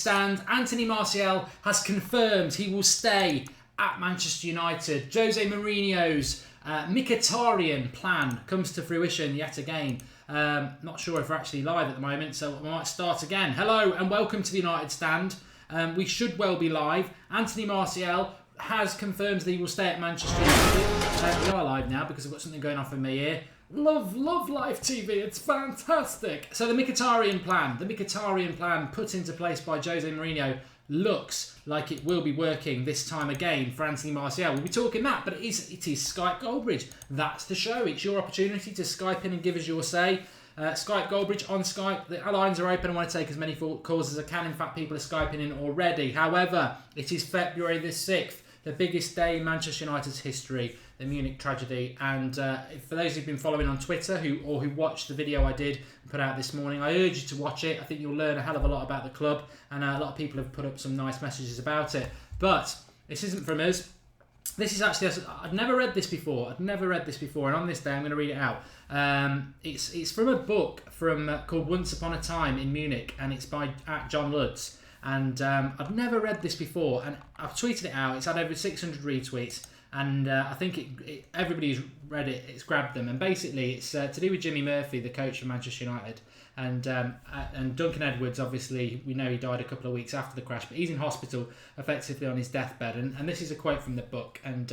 stand. Anthony Martial has confirmed he will stay at Manchester United. Jose Mourinho's Mkhitaryan plan comes to fruition yet again. Not sure if we're actually live at the moment, so we might start again. Hello and welcome to the United Stand. We should well be live. Anthony Martial has confirmed that he will stay at Manchester United. We are live now because I've got something going off in my ear. Love live TV, it's fantastic. So the Mkhitaryan plan put into place by Jose Mourinho looks like it will be working this time again for Anthony Martial. We'll be talking that, but it is Skype Goldbridge. That's the show. It's your opportunity to Skype in and give us your say. Skype Goldbridge on Skype. The lines are open. I want to take as many calls as I can. In fact, people are Skyping in already. However, it is February the 6th, the biggest day in Manchester United's history, the Munich tragedy. And for those who've been following on Twitter who watched the video I did put out this morning, I urge you to watch it. I think you'll learn a hell of a lot about the club, and a lot of people have put up some nice messages about it. But this isn't from us. This is actually, I'd never read this before, and on this day I'm going to read it out. It's from a book called Once Upon a Time in Munich, and it's by John Lutz. And I've never read this before, and I've tweeted it out. It's had over 600 retweets, and I think everybody's read it. It's grabbed them, and basically it's to do with Jimmy Murphy, the coach of Manchester United, and Duncan Edwards. Obviously, we know he died a couple of weeks after the crash, but he's in hospital, effectively on his deathbed. And this is a quote from the book, and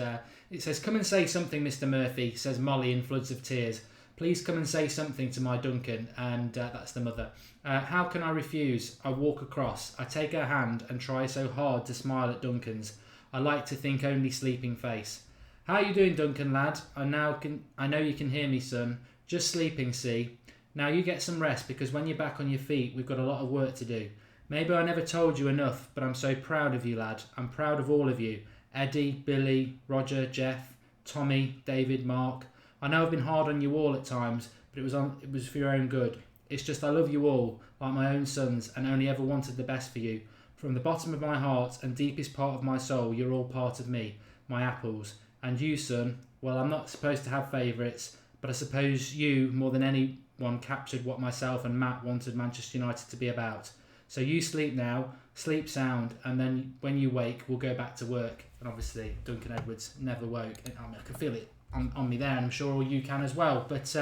it says, "Come and say something, Mr. Murphy," says Molly in floods of tears. "Please come and say something to my Duncan," and that's the mother. "How can I refuse? I walk across. I take her hand and try so hard to smile at Duncan's. I like to think only sleeping face. How you doing, Duncan, lad? I know you can hear me, son. Just sleeping, see? Now you get some rest, because when you're back on your feet, we've got a lot of work to do. Maybe I never told you enough, but I'm so proud of you, lad. I'm proud of all of you. Eddie, Billy, Roger, Jeff, Tommy, David, Mark. I know I've been hard on you all at times, but it was for your own good. It's just I love you all, like my own sons, and only ever wanted the best for you. From the bottom of my heart and deepest part of my soul, you're all part of me, my apples. And you, son, well, I'm not supposed to have favourites, but I suppose you, more than anyone, captured what myself and Matt wanted Manchester United to be about. So you sleep now, sleep sound, and then when you wake, we'll go back to work." And obviously, Duncan Edwards never woke. I can feel it on me there, and I'm sure all you can as well. But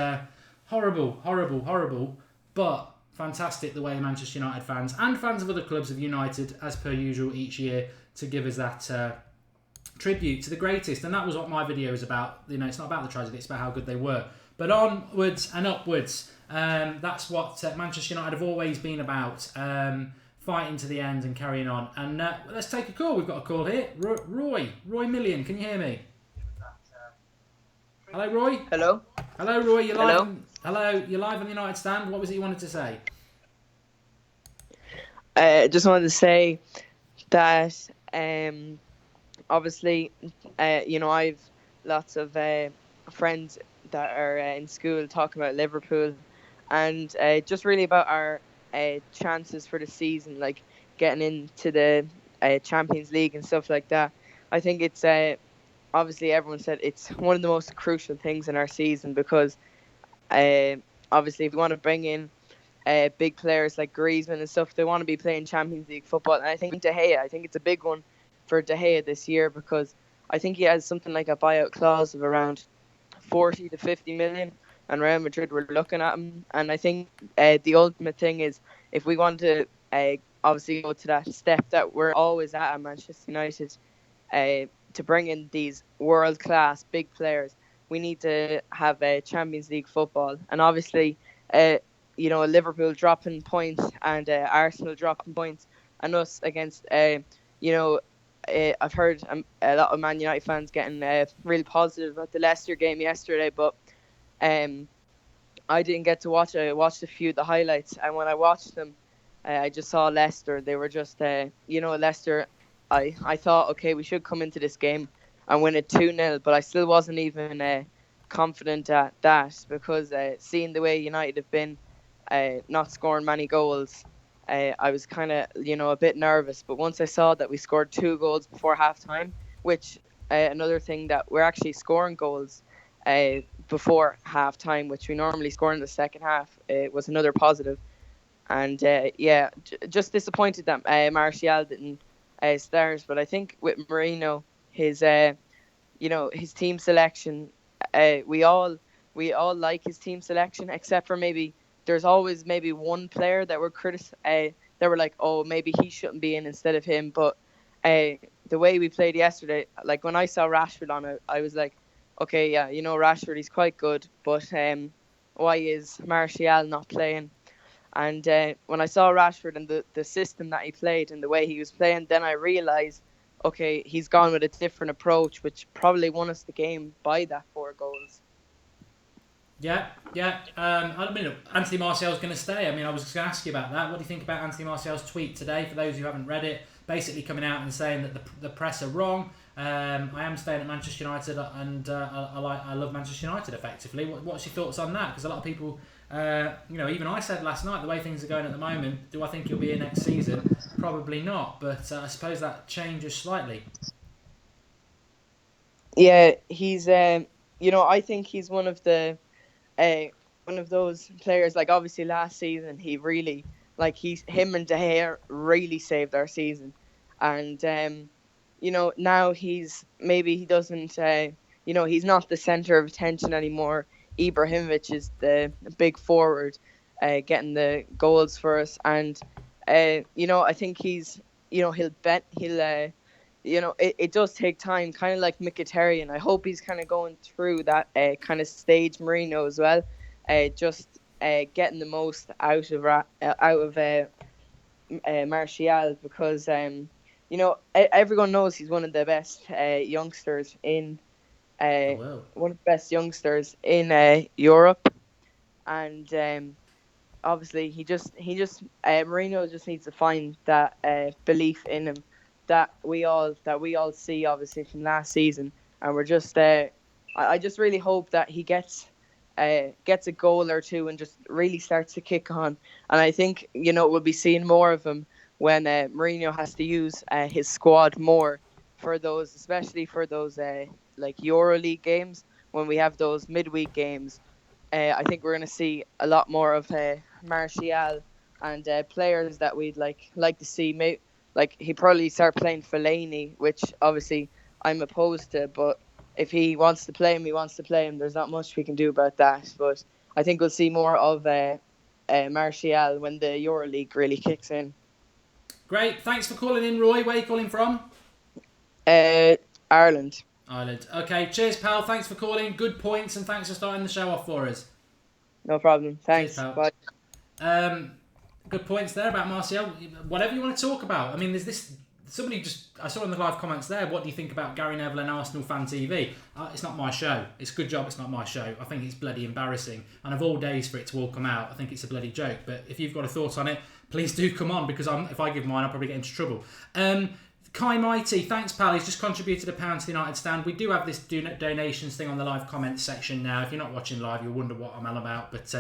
horrible, but fantastic the way Manchester United fans and fans of other clubs have united, as per usual, each year to give us that tribute to the greatest. And that was what my video is about. You know, it's not about the tragedy, it's about how good they were. But onwards and upwards. That's what Manchester United have always been about. Fighting to the end and carrying on. And let's take a call. We've got a call here. Roy Million, can you hear me? Hello, Roy. Hello, Roy. You're live. Hello, you're live on the United Stand. What was it you wanted to say? I just wanted to say that obviously, I've lots of friends that are in school talking about Liverpool, and just really about our chances for the season, like getting into the Champions League and stuff like that. I think it's obviously everyone said it's one of the most crucial things in our season, because obviously if we want to bring in big players like Griezmann and stuff, they want to be playing Champions League football. And I think I think it's a big one for De Gea this year, because I think he has something like a buyout clause of around 40 to 50 million, and Real Madrid were looking at him. And I think the ultimate thing is, if we want to obviously go to that step that we're always at Manchester United, to bring in these world-class big players, we need to have Champions League football. And obviously, Liverpool dropping points and Arsenal dropping points, and us against, I've heard a lot of Man United fans getting really positive about the Leicester game yesterday, but I didn't get to watch it. I watched a few of the highlights, and when I watched them, I just saw Leicester. They were just, Leicester, I thought, okay, we should come into this game and win it 2-0, but I still wasn't even confident at that, because seeing the way United have been not scoring many goals, I was kind of, a bit nervous. But once I saw that we scored 2 goals before half-time, which another thing, that we're actually scoring goals before half-time, which we normally score in the second half, was another positive. And just disappointed that Martial didn't start. But I think with Mourinho, his his team selection, we all like his team selection, except for maybe there's always maybe one player that that were like, oh, maybe he shouldn't be in instead of him. But the way we played yesterday, like when I saw Rashford on it, I was like, okay, yeah, Rashford, he's quite good, but why is Martial not playing? And when I saw Rashford and the system that he played and the way he was playing, then I realised, okay, he's gone with a different approach, which probably won us the game by that 4 goals. Yeah. I mean, Anthony Martial's going to stay. I mean, I was going to ask you about that. What do you think about Anthony Martial's tweet today? For those who haven't read it, basically coming out and saying that the press are wrong. I am staying at Manchester United, and I love Manchester United. Effectively, what's your thoughts on that? Because a lot of people, even I said last night, the way things are going at the moment, do I think he'll be here next season? Probably not. But I suppose that changes slightly. Yeah, he's I think he's one of those players. Like obviously last season, he really him and De Gea really saved our season, and now he doesn't he's not the center of attention anymore. Ibrahimovic is the big forward, getting the goals for us, and I think it does take time, kind of like Mkhitaryan. I hope he's kind of going through that kind of stage, Mourinho as well, just getting the most out of Martial, because everyone knows he's one of the best youngsters in Europe, and obviously he just Mourinho just needs to find that belief in him that we all see obviously from last season, and we're just I just really hope that he gets a goal or two and just really starts to kick on. And I think we'll be seeing more of him when Mourinho has to use his squad more for those, especially for those like EuroLeague games, when we have those midweek games. I think we're going to see a lot more of Martial and players that we'd like to see. Like he probably start playing Fellaini, which obviously I'm opposed to, but if he wants to play him, he wants to play him. There's not much we can do about that. But I think we'll see more of Martial when the EuroLeague really kicks in. Great, thanks for calling in, Roy. Where are you calling from? Ireland. Okay, cheers, pal. Thanks for calling. Good points, and thanks for starting the show off for us. No problem. Thanks. Cheers, pal. Bye. Good points there about Martial. Whatever you want to talk about. I mean, there's this. I saw in the live comments there, what do you think about Gary Neville and Arsenal Fan TV? It's not my show. It's a good job it's not my show. I think it's bloody embarrassing. And of all days for it to all come out, I think it's a bloody joke. But if you've got a thought on it, please do come on, because if I give mine, I'll probably get into trouble. Kai Mighty, thanks, pal. He's just contributed £1 to the United Stand. We do have this donations thing on the live comments section now. If you're not watching live, you'll wonder what I'm all about. But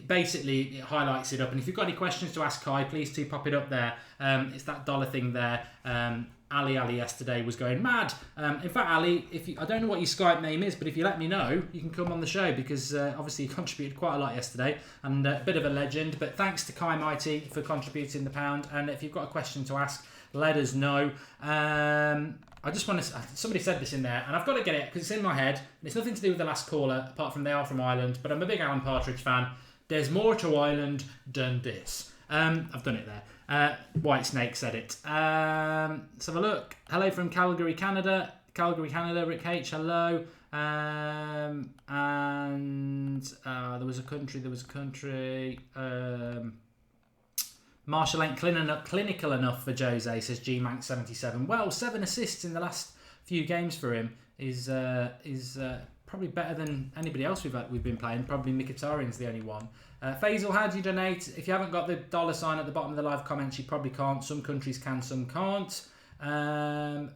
basically, it highlights it up. And if you've got any questions to ask Kai, please do pop it up there. It's that dollar thing there. Ali yesterday was going mad. In fact, Ali, I don't know what your Skype name is, but if you let me know, you can come on the show, because obviously you contributed quite a lot yesterday, and a bit of a legend. But thanks to Kai Mighty for contributing the £1. And if you've got a question to ask, let us know. I just want to. Somebody said this in there, and I've got to get it because it's in my head. And it's nothing to do with the last caller, apart from they are from Ireland. But I'm a big Alan Partridge fan. There's more to Ireland than this. I've done it there. White Snake said it. Let's have a look. Hello from Calgary, Canada. Rick H. Hello. And there was a country. Marshall ain't clinical enough for Jose, says GMank77. Well, 7 assists in the last few games for him is probably better than anybody else we've been playing. Probably Mkhitaryan's the only one. Faisal, how do you donate? If you haven't got the $ at the bottom of the live comments, you probably can't. Some countries can, some can't.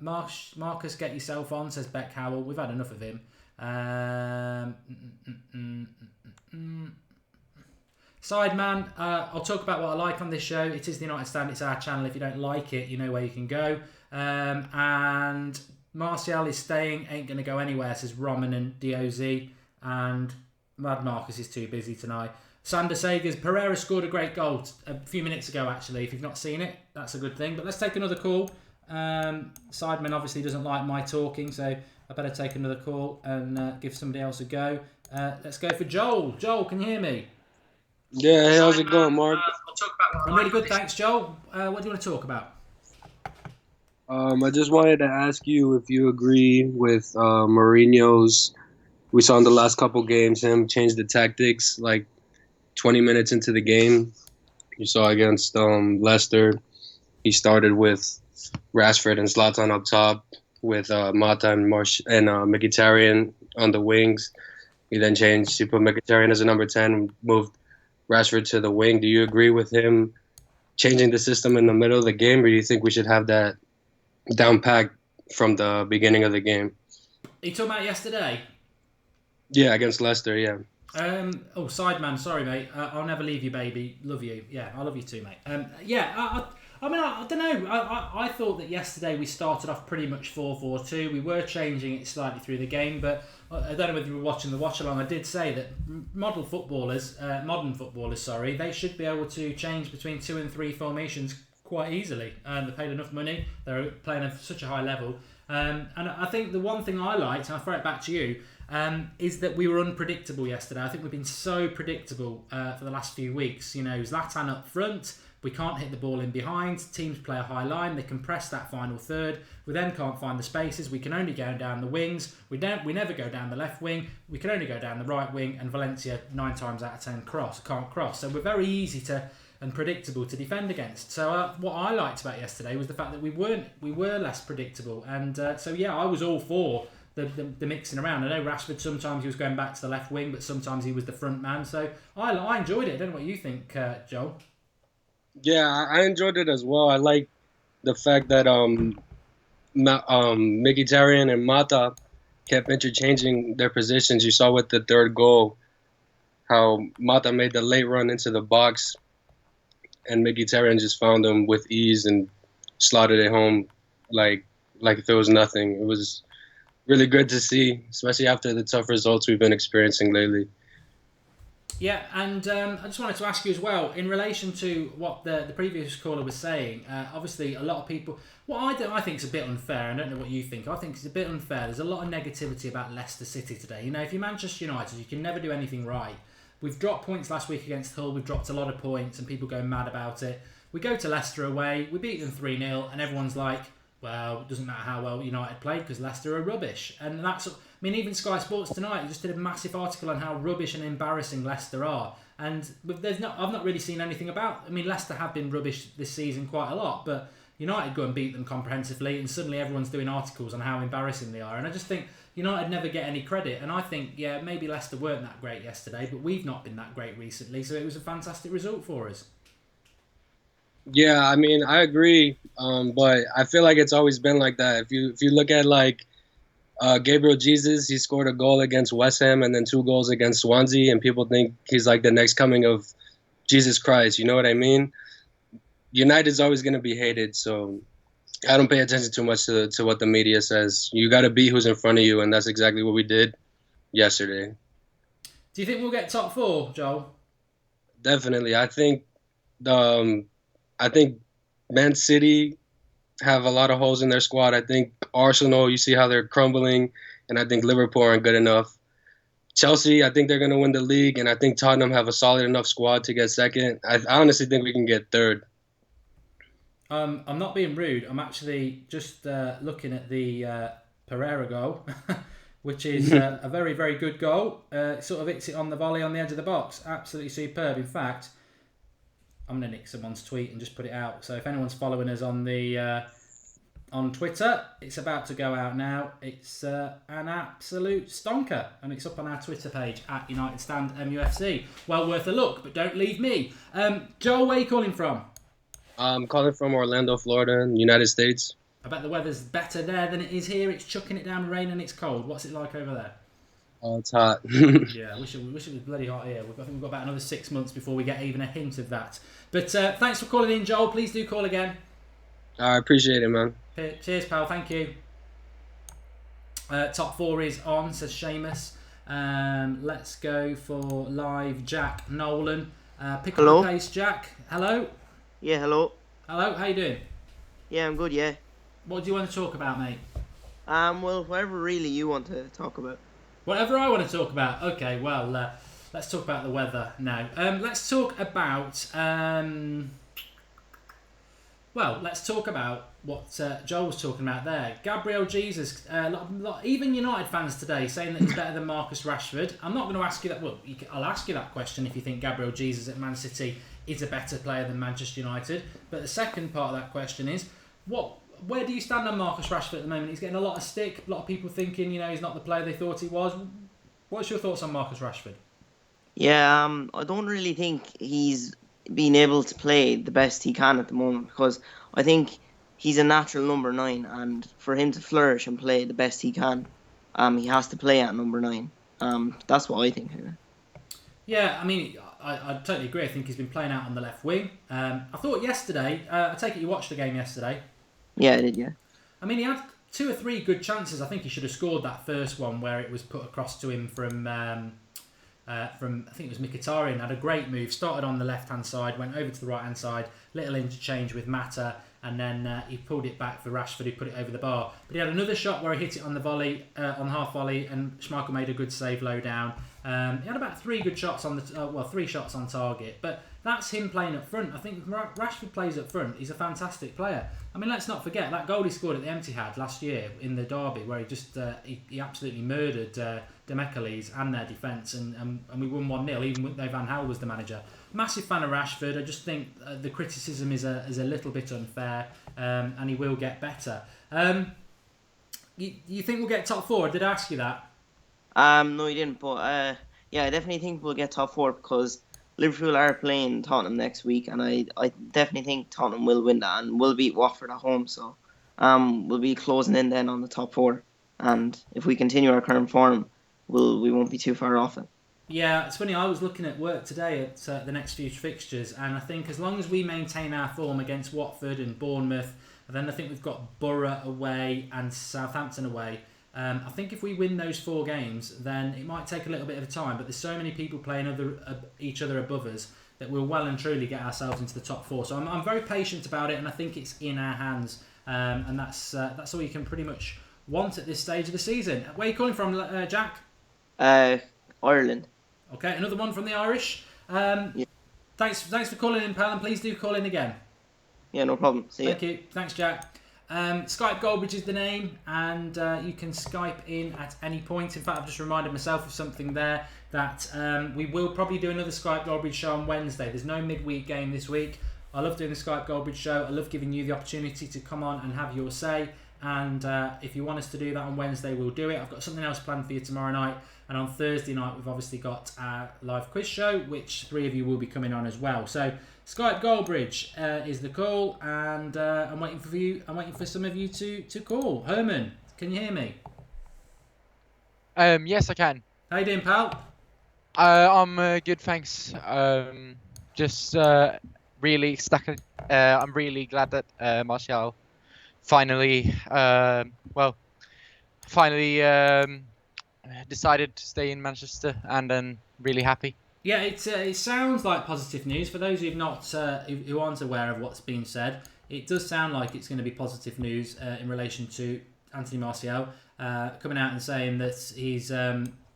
Marcus, get yourself on, says Beck Howell. We've had enough of him. Sideman, I'll talk about what I like on this show. It is the United Stand, it's our channel. If you don't like it, you know where you can go. And Martial is staying, ain't going to go anywhere, says Roman and DOZ. And Mad Marcus is too busy tonight. Sander Sagers, Pereira scored a great goal a few minutes ago, actually. If you've not seen it, that's a good thing. But let's take another call. Sideman obviously doesn't like my talking, so I better take another call and give somebody else a go. Let's go for Joel. Joel, can you hear me? Yeah, hey, how's it going, Mark? We'll talk about I'm really good, thanks, Joel. What do you want to talk about? I just wanted to ask you if you agree with Mourinho's. We saw in the last couple games him change the tactics like 20 minutes into the game. You saw against Leicester, he started with Rashford and Zlatan up top, with Mata and Mkhitaryan on the wings. He then changed. He put Mkhitaryan as a number 10 and moved Rashford to the wing. Do you agree with him changing the system in the middle of the game, or do you think we should have that down packed from the beginning of the game? Are you talking about yesterday? Yeah, against Leicester, yeah. Sideman, sorry, mate. I'll never leave you, baby. Love you. Yeah, I love you too, mate. I don't know. I thought that yesterday we started off pretty much 4-4-2. We were changing it slightly through the game, but I don't know whether you were watching the watch-along. I did say that modern footballers, they should be able to change between 2 and 3 formations quite easily. They paid enough money. They're playing at such a high level. And I think the one thing I liked, and I'll throw it back to you, is that we were unpredictable yesterday. I think we've been so predictable for the last few weeks. You know, Zlatan up front, we can't hit the ball in behind. Teams play a high line, they compress that final third. We then can't find the spaces. We can only go down the wings. We never go down the left wing. We can only go down the right wing. And Valencia 9 times out of 10 can't cross. So we're very easy and predictable to defend against. So what I liked about yesterday was the fact that we were less predictable. And I was all for the mixing around. I know Rashford, sometimes he was going back to the left wing, but sometimes he was the front man. So I enjoyed it. I don't know what you think, Joel. Yeah, I enjoyed it as well. I like the fact that Mkhitaryan and Mata kept interchanging their positions. You saw with the third goal how Mata made the late run into the box, and Mkhitaryan just found him with ease and slotted it home like if it was nothing. It was really good to see, especially after the tough results we've been experiencing lately. Yeah, and I just wanted to ask you as well, in relation to what the previous caller was saying, obviously a lot of people, I think is a bit unfair, I don't know what you think, I think it's a bit unfair, there's a lot of negativity about Leicester City today. You know, if you're Manchester United, you can never do anything right. We've dropped points last week against Hull, we've dropped a lot of points and people go mad about it. We go to Leicester away, we beat them 3-0 and everyone's like, well, it doesn't matter how well United played because Leicester are rubbish. And that's, I mean, even Sky Sports tonight just did a massive article on how rubbish and embarrassing Leicester are. And I've not really seen anything about, I mean, Leicester have been rubbish this season quite a lot, but United go and beat them comprehensively and suddenly everyone's doing articles on how embarrassing they are. And I just think United never get any credit. And I think, yeah, maybe Leicester weren't that great yesterday, but we've not been that great recently. So it was a fantastic result for us. Yeah, I mean, I agree, but I feel like it's always been like that. If you look at like Gabriel Jesus, he scored a goal against West Ham and then 2 goals against Swansea, and people think he's like the next coming of Jesus Christ. You know what I mean? United's always going to be hated, so I don't pay attention too much to what the media says. You got to beat who's in front of you, and that's exactly what we did yesterday. Do you think we'll get top 4, Joel? Definitely. I think Man City have a lot of holes in their squad. I think Arsenal, you see how they're crumbling, and I think Liverpool aren't good enough. Chelsea, I think they're going to win the league, and I think Tottenham have a solid enough squad to get second. I honestly think we can get third. I'm not being rude. I'm actually just looking at the Pereira goal, which is a very, very good goal. Sort of hits it on the volley on the edge of the box. Absolutely superb. In fact, I'm going to nick someone's tweet and just put it out. So if anyone's following us on the on Twitter, it's about to go out now. It's an absolute stonker, and it's up on our Twitter page at United Stand MUFC. Well worth a look, but don't leave me. Joel, where are you calling from? I'm calling from Orlando, Florida, in the United States. I bet the weather's better there than it is here. It's chucking it down with rain and it's cold. What's it like over there? Oh, it's hot. Yeah, I wish it was bloody hot here. I think we've got about another 6 months before we get even a hint of that. But thanks for calling in, Joel. Please do call again. I appreciate it, man. Cheers, pal. Thank you. Top 4 is on, says Seamus. Let's go for live Jack Nolan. Pick Hello? up the pace, Jack. Hello. Yeah, hello. Hello. How you doing? Yeah, I'm good, yeah. What do you want to talk about, mate? Well, whatever really you want to talk about. Whatever I want to talk about. Okay, well, let's talk about the weather now. Let's talk about let's talk about what Joel was talking about there. Gabriel Jesus, even United fans today saying that he's better than Marcus Rashford. I'm not going to ask you that. Well, I'll ask you that question if you think Gabriel Jesus at Man City is a better player than Manchester United. But the second part of that question is, where do you stand on Marcus Rashford at the moment? He's getting a lot of stick. A lot of people thinking, he's not the player they thought he was. What's your thoughts on Marcus Rashford? Yeah, I don't really think he's been able to play the best he can at the moment, because I think he's a natural number 9, and for him to flourish and play the best he can, he has to play at number 9. That's what I think. Yeah, I mean, I totally agree. I think he's been playing out on the left wing. I thought yesterday, I take it you watched the game yesterday. Yeah, I did, yeah. I mean, he had 2 or 3 good chances. I think he should have scored that first one where it was put across to him from I think it was Mkhitaryan. Had a great move, started on the left-hand side, went over to the right-hand side, little interchange with Mata, and then he pulled it back for Rashford, who put it over the bar. But he had another shot where he hit it on the volley, on half volley, and Schmeichel made a good save low down. He had about 3 good shots on 3 shots on target, but that's him playing up front. I think if Rashford plays up front, he's a fantastic player. I mean, let's not forget that goal he scored at the Etihad last year in the derby, where he just he absolutely murdered Demichelis and their defence, and we won 1-0, even though Van Gaal was the manager. Massive fan of Rashford. I just think the criticism is a little bit unfair, and he will get better. You think we'll get top 4? Did I ask you that? No, you didn't, but yeah, I definitely think we'll get top 4, because Liverpool are playing Tottenham next week, and I definitely think Tottenham will win that and will beat Watford at home. So we'll be closing in then on the top 4, and if we continue our current form, we won't be too far off it. Yeah, it's funny. I was looking at work today at the next few fixtures, and I think as long as we maintain our form against Watford and Bournemouth, and then I think we've got Borough away and Southampton away. I think if we win those 4 games, then it might take a little bit of time, but there's so many people playing each other above us that we'll well and truly get ourselves into the top 4. So I'm very patient about it, and I think it's in our hands, and that's all you can pretty much want at this stage of the season. Where are you calling from, Jack? Ireland. Okay, another one from the Irish. Yeah. Thanks for calling in, pal, and please do call in again. Yeah, no problem. See ya. Thank you. Thanks, Jack. Skype Goldbridge is the name, and you can Skype in at any point. In fact, I've just reminded myself of something there, that we will probably do another Skype Goldbridge show on Wednesday. There's no midweek game this week. I love doing the Skype Goldbridge show. I love giving you the opportunity to come on and have your say. And if you want us to do that on Wednesday, we'll do it. I've got something else planned for you tomorrow night. And on Thursday night, we've obviously got our live quiz show, which 3 of you will be coming on as well. So Skype Goldbridge is the call, and I'm waiting for you. I'm waiting for some of you to call. Herman, can you hear me? Yes, I can. How you doing, pal? I'm good, thanks. Just really stuck. I'm really glad that Martial finally, decided to stay in Manchester, and then really happy. Yeah, it sounds like positive news for those who aren't aware of what's been said. It does sound like it's going to be positive news in relation to Anthony Martial coming out and saying that he's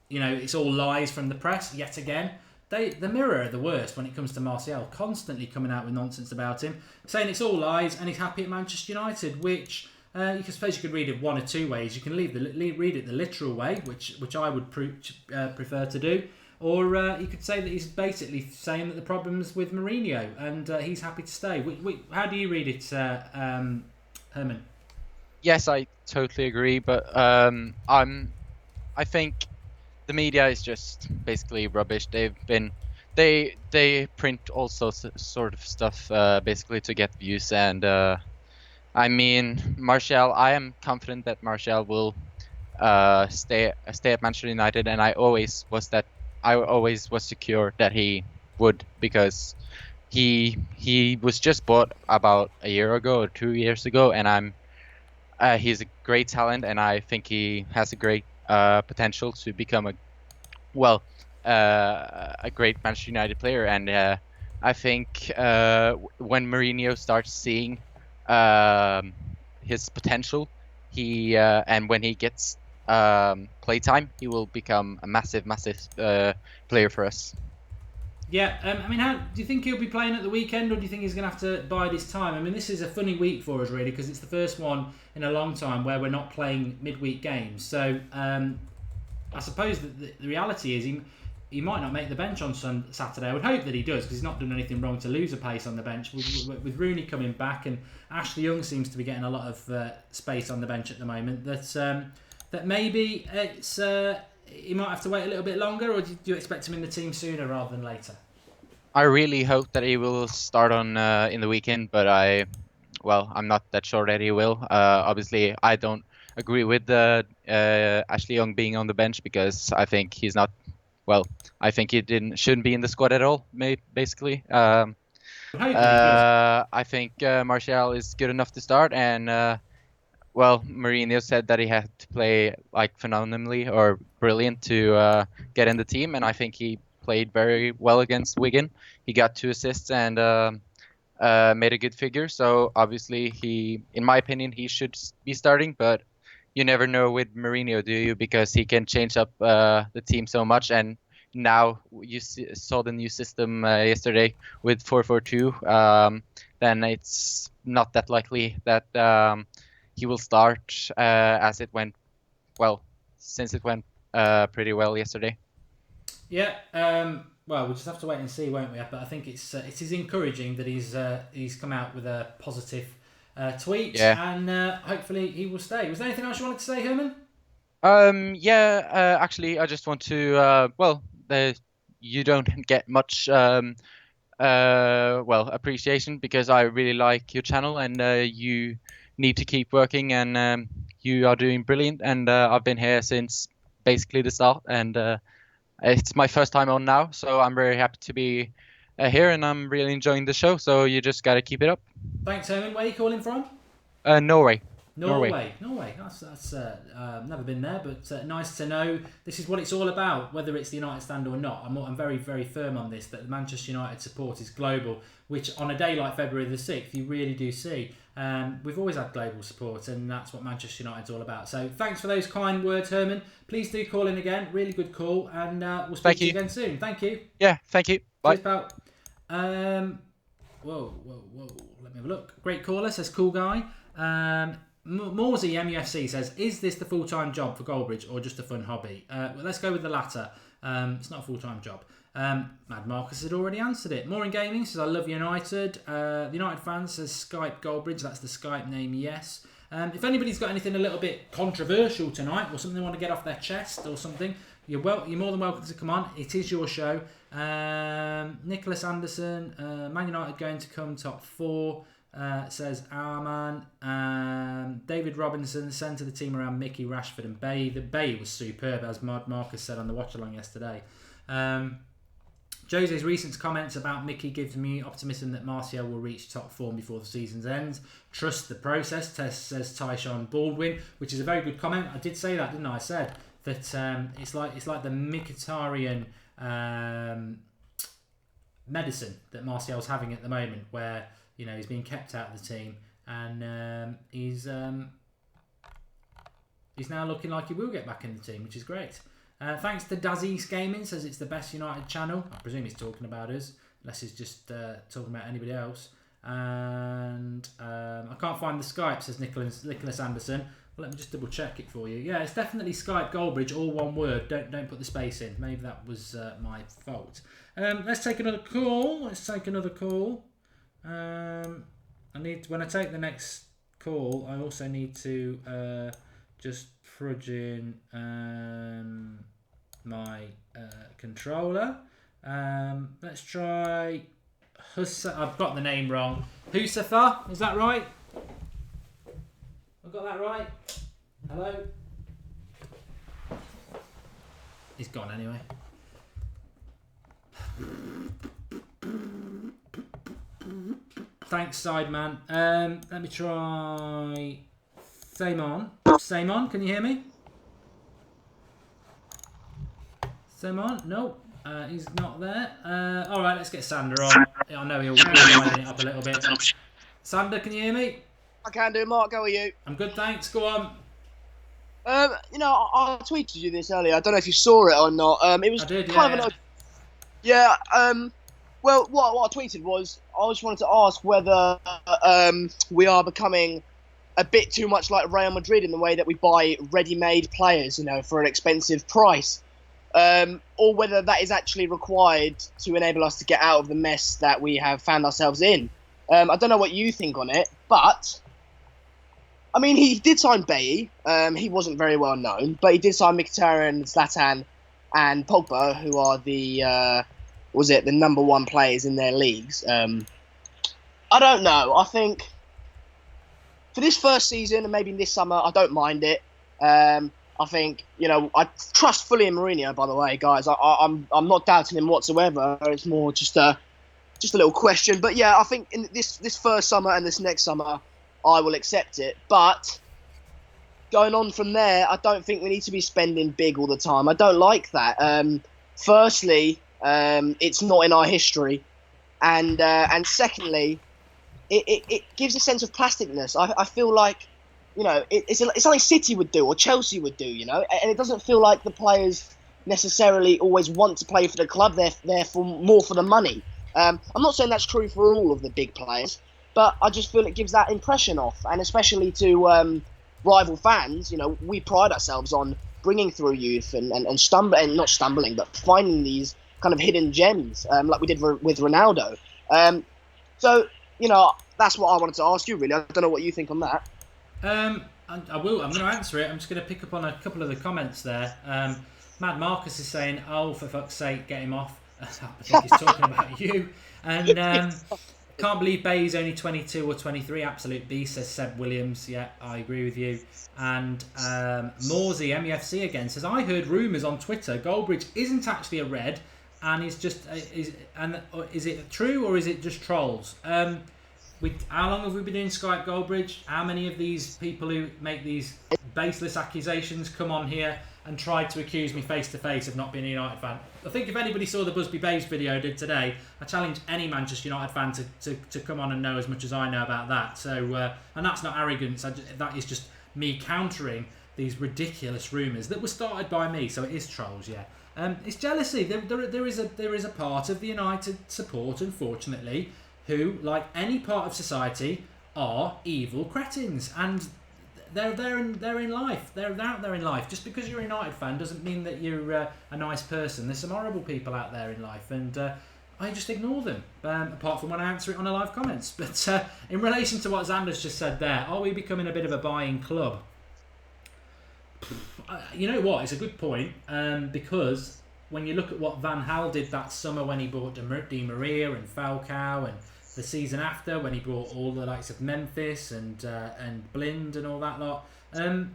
it's all lies from the press yet again. The Mirror are the worst when it comes to Martial, constantly coming out with nonsense about him, saying it's all lies and he's happy at Manchester United, which you could read it one or 2 ways. You can read it the literal way, which I would prefer to do, or you could say that he's basically saying that the problem's with Mourinho and he's happy to stay. How do you read it, Herman? Yes, I totally agree, but I think the media is just basically rubbish. They print all sorts of sort of stuff basically to get views, and I mean, Martial, I am confident that Martial will stay at Manchester United, and I always was secure that he would, because he was just bought about a year ago or 2 years ago, and he's a great talent, and I think he has a great potential to become a great Manchester United player, and I think when Mourinho starts seeing his potential, and when he gets play time, he will become a massive player for us. Yeah, I mean, how do you think he'll be playing at the weekend, or do you think he's going to have to bide his time? I mean, this is a funny week for us, really, because it's the first one in a long time where we're not playing midweek games. So I suppose that the reality is he might not make the bench on Saturday. I would hope that he does, because he's not done anything wrong to lose a place on the bench. With Rooney coming back, and Ashley Young seems to be getting a lot of space on the bench at the moment, that maybe it's... he might have to wait a little bit longer, or do you expect him in the team sooner rather than later? I really hope that he will start on in the weekend, but I'm not that sure that he will. Obviously, I don't agree with Ashley Young being on the bench, because I think he's not. Well, I think he shouldn't be in the squad at all. Basically, I think Martial is good enough to start, and Mourinho said that he had to play like phenomenally or brilliant to get in the team, and I think he played very well against Wigan. He got 2 assists and made a good figure. So obviously, in my opinion, he should be starting. But you never know with Mourinho, do you? Because he can change up the team so much. And now you saw the new system yesterday with 4-4-2. Then it's not that likely that he will start as it went since it went pretty well yesterday. Yeah, we'll just have to wait and see, won't we? But I think it is encouraging that he's come out with a positive tweet, and hopefully he will stay. Was there anything else you wanted to say, Herman? Actually, I just want to you don't get much appreciation, because I really like your channel, and you need to keep working, and you are doing brilliant, and I've been here since basically the start, and it's my first time on now, so I'm very happy to be here, and I'm really enjoying the show, so you just got to keep it up. Thanks, Herman. Where are you calling from? Norway. Norway. That's never been there, but nice to know. This is what it's all about, whether it's the United stand or not. I'm very, very firm on this, that the Manchester United support is global, which on a day like February the 6th, you really do see. We've always had global support, and that's what Manchester United's all about. So thanks for those kind words, Herman. Please do call in again. Really good call, and we'll speak to you again soon. Thank you. Yeah, thank you. Bye. Cheers, pal. Whoa. Let me have a look. Great caller, says cool guy. Morsey MUFC says, is this the full-time job for Goldbridge or just a fun hobby? Let's go with the latter. It's not a full-time job. Mad Marcus had already answered it. More in Gaming says, I love United. The United fans says, Skype Goldbridge. That's the Skype name, yes. If anybody's got anything a little bit controversial tonight, or something they want to get off their chest or something, you're more than welcome to come on. It is your show. Nicholas Anderson, Man United going to come top 4. Says our man. David Robinson, centre the team around Mickey, Rashford and Bay. The Bay was superb, as Marcus said on the watch along yesterday. Jose's recent comments about Mickey gives me optimism that Martial will reach top form before the season's ends. Trust the process, says Tyshawn Baldwin, which is a very good comment. I did say that, didn't I? I said that it's like the Mkhitaryan medicine that Martial's having at the moment, where he's being kept out of the team, and he's now looking like he will get back in the team, which is great. Thanks to Dazzy's Gaming, says it's the best United channel. I presume he's talking about us, unless he's just talking about anybody else. And I can't find the Skype, says Nicholas Anderson. Well, let me just double check it for you. Yeah, it's definitely Skype Goldbridge, all one word. Don't put the space in. Maybe that was my fault. Let's take another call. When I take the next call, I also need to just plug in my controller. Let's try I've got the name wrong. Husafa, is that right? I've got that right. Hello? He's gone anyway. Thanks, Sideman. Let me try Samon. Samon, can you hear me? Simon? No, he's not there. All right, let's get Sander on. I know he'll widen it up a little bit. Sander, can you hear me? I can do, Mark. How are you? I'm good, thanks. Go on. I tweeted you this earlier. I don't know if you saw it or not. It was I did, kind of an well, what I tweeted was I just wanted to ask whether we are becoming a bit too much like Real Madrid in the way that we buy ready-made players, for an expensive price, or whether that is actually required to enable us to get out of the mess that we have found ourselves in. I don't know what you think on it, but I mean, he did sign Bailly. He wasn't very well known, but he did sign Mkhitaryan, Zlatan, and Pogba, who are the number one players in their leagues. I don't know. I think for this first season and maybe this summer, I don't mind it. I think I trust fully in Mourinho. By the way, guys, I'm not doubting him whatsoever. It's more just a little question. But yeah, I think in this first summer and this next summer, I will accept it. But going on from there, I don't think we need to be spending big all the time. I don't like that. Firstly, it's not in our history, and secondly, it gives a sense of plasticness. I feel like it's something City would do or Chelsea would do, and it doesn't feel like the players necessarily always want to play for the club. They're there for more for the money. I'm not saying that's true for all of the big players, but I just feel it gives that impression off, and especially to rival fans. We pride ourselves on bringing through youth and not stumbling, but finding these kind of hidden gems, like we did with Ronaldo. So that's what I wanted to ask you. Really, I don't know what you think on that. I will. I'm going to answer it. I'm just going to pick up on a couple of the comments there. Mad Marcus is saying, "Oh, for fuck's sake, get him off." I think he's talking about you. And can't believe Bay's only 22 or 23. Absolute beast, says Seb Williams. Yeah, I agree with you. And Morsey, MEFC again, says, I heard rumours on Twitter Goldbridge isn't actually a red, and is it true or is it just trolls? How long have we been doing Skype, Goldbridge? How many of these people who make these baseless accusations come on here and try to accuse me face to face of not being a United fan? I think if anybody saw the Busby Babes video I did today, I challenge any Manchester United fan to come on and know as much as I know about that. So, and that's not arrogance. That is just me countering these ridiculous rumours that were started by me. So it is trolls, yeah. It's jealousy. There is a part of the United support, unfortunately, who, like any part of society, are evil cretins, and they're in life. They're out there in life. Just because you're a United fan doesn't mean that you're a nice person. There's some horrible people out there in life, and I just ignore them. Apart from when I answer it on the live comments. But in relation to what Xander's just said there, are we becoming a bit of a buying club? You know what? It's a good point, because when you look at what Van Gaal did that summer when he bought Di Maria and Falcao, and the season after when he brought all the likes of Memphis and Blind and all that lot. I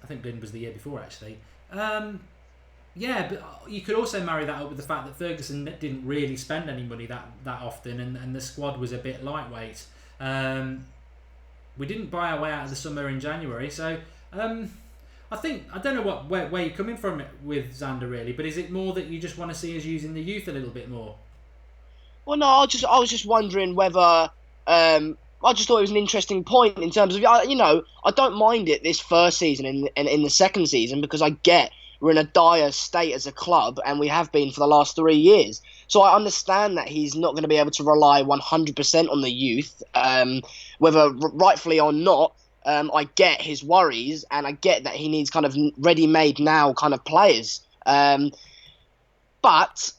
think Blind was the year before, actually. Yeah, but you could also marry that up with the fact that Ferguson didn't really spend any money that often, and the squad was a bit lightweight. We didn't buy our way out of the summer in January, so I don't know where you're coming from with Xander, really, but is it more that you just want to see us using the youth a little bit more? Well, no, I was just wondering whether I just thought it was an interesting point in terms of I don't mind it this first season and in the second season, because I get we're in a dire state as a club, and we have been for the last 3 years. So I understand that he's not going to be able to rely 100% on the youth, whether rightfully or not. I get his worries, and I get that he needs kind of ready-made now kind of players. But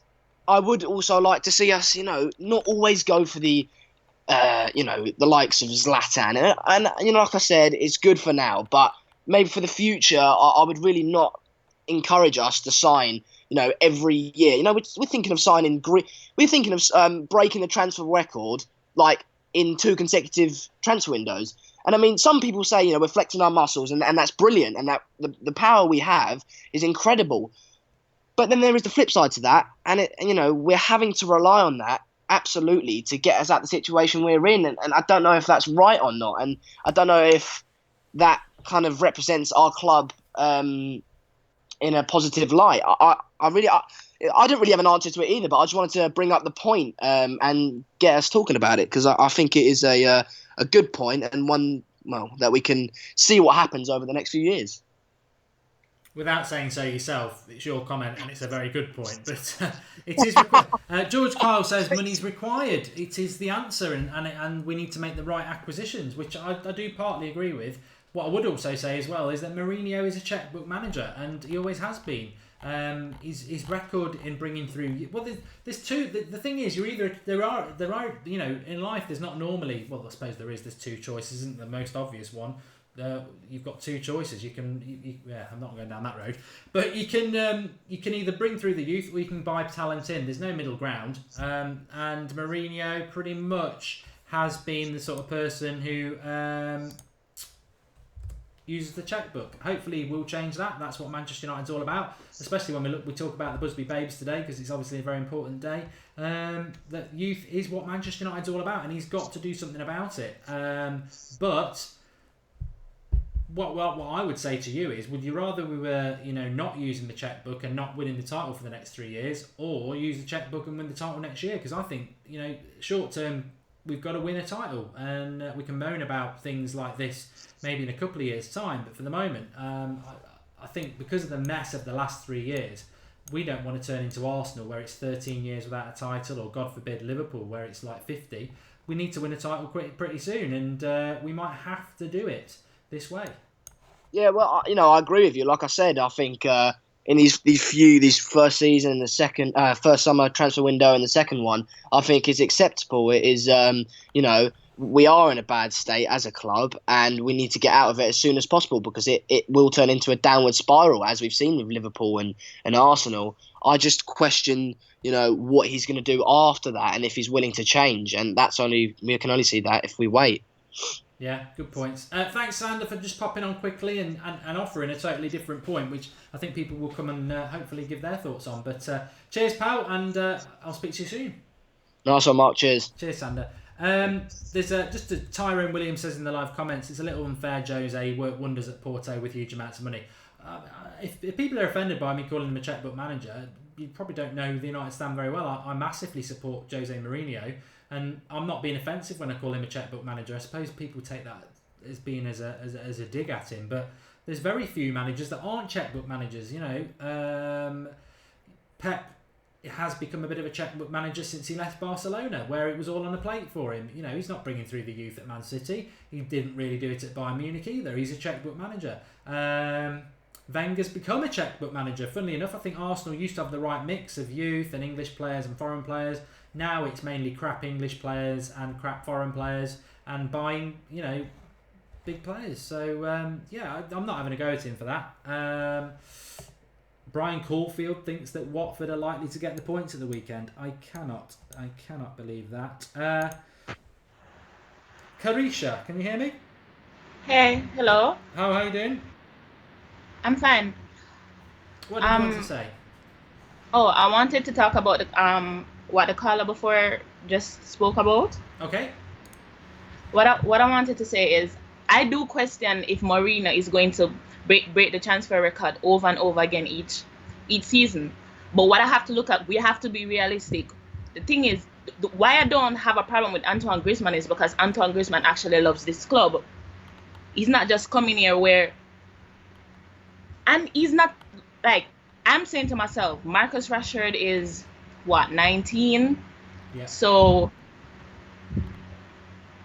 I would also like to see us, not always go for the likes of Zlatan. And like I said, it's good for now, but maybe for the future, I would really not encourage us to sign, every year. We're thinking of signing. We're thinking of breaking the transfer record, like in 2 consecutive transfer windows. And I mean, some people say, we're flexing our muscles, and that's brilliant, and that the power we have is incredible. But then there is the flip side to that, and we're having to rely on that absolutely to get us out of the situation we're in, and I don't know if that's right or not, and I don't know if that kind of represents our club in a positive light. I didn't really have an answer to it either, but I just wanted to bring up the point and get us talking about it because I think it is a good point and one that we can see what happens over the next few years. Without saying so yourself, it's your comment and it's a very good point. But it is George Kyle says money's required. It is the answer, and we need to make the right acquisitions, which I do partly agree with. What I would also say as well is that Mourinho is a checkbook manager, and he always has been. His record in bringing through, well, there's two. The thing is, there are in life there's not normally, well, I suppose there's two choices, isn't the most obvious one. You've got two choices. You can, I'm not going down that road, but you can either bring through the youth or you can buy talent in. There's no middle ground, and Mourinho pretty much has been the sort of person who uses the checkbook. Hopefully we'll change that. That's what Manchester United's all about, especially when we talk about the Busby Babes today, because it's obviously a very important day. That youth is what Manchester United's all about, and he's got to do something about it. But what I would say to you is, would you rather we were not using the checkbook and not winning the title for the next 3 years, or use the checkbook and win the title next year? Because I think short term we've got to win a title, and we can moan about things like this maybe in a couple of years' time. But for the moment, I think because of the mess of the last 3 years, we don't want to turn into Arsenal, where it's 13 years without a title, or God forbid Liverpool, where it's like 50. We need to win a title pretty soon, and we might have to do it this way. Yeah, well, I agree with you. Like I said, I think in these first season and the second first summer transfer window and the second one, I think is acceptable. It is, we are in a bad state as a club, and we need to get out of it as soon as possible, because it will turn into a downward spiral, as we've seen with Liverpool and Arsenal. I just question, what he's going to do after that, and if he's willing to change, and we can only see that if we wait. Yeah, good points. Thanks, Sander, for just popping on quickly and offering a totally different point, which I think people will come and hopefully give their thoughts on. But cheers, pal, and I'll speak to you soon. Nice one, Mark. Cheers. Cheers, Sander. There's just a Tyrone Williams says in the live comments, it's a little unfair, Jose. He worked wonders at Porto with huge amounts of money. If people are offended by me calling him a checkbook manager, you probably don't know the United stand very well. I massively support Jose Mourinho. And I'm not being offensive when I call him a checkbook manager. I suppose people take that as being as a dig at him, but there's very few managers that aren't checkbook managers. Pep has become a bit of a checkbook manager since he left Barcelona, where it was all on a plate for him. He's not bringing through the youth at Man City. He didn't really do it at Bayern Munich either. He's a checkbook manager. Wenger's become a checkbook manager. Funnily enough, I think Arsenal used to have the right mix of youth and English players and foreign players. Now it's mainly crap English players and crap foreign players, and buying, big players. So, I'm not having a go at him for that. Brian Caulfield thinks that Watford are likely to get the points at the weekend. I cannot believe that. Carisha, can you hear me? Hey, hello. How are you doing? I'm fine. What do you want to say? Oh, I wanted to talk about what the caller before just spoke about. Okay. What I wanted to say is, I do question if Mourinho is going to break the transfer record over and over again each season. But what I have to look at, we have to be realistic. The thing is, why I don't have a problem with Antoine Griezmann is because Antoine Griezmann actually loves this club. He's not just coming here and he's not, like, I'm saying to myself, Marcus Rashford is 19? Yeah. So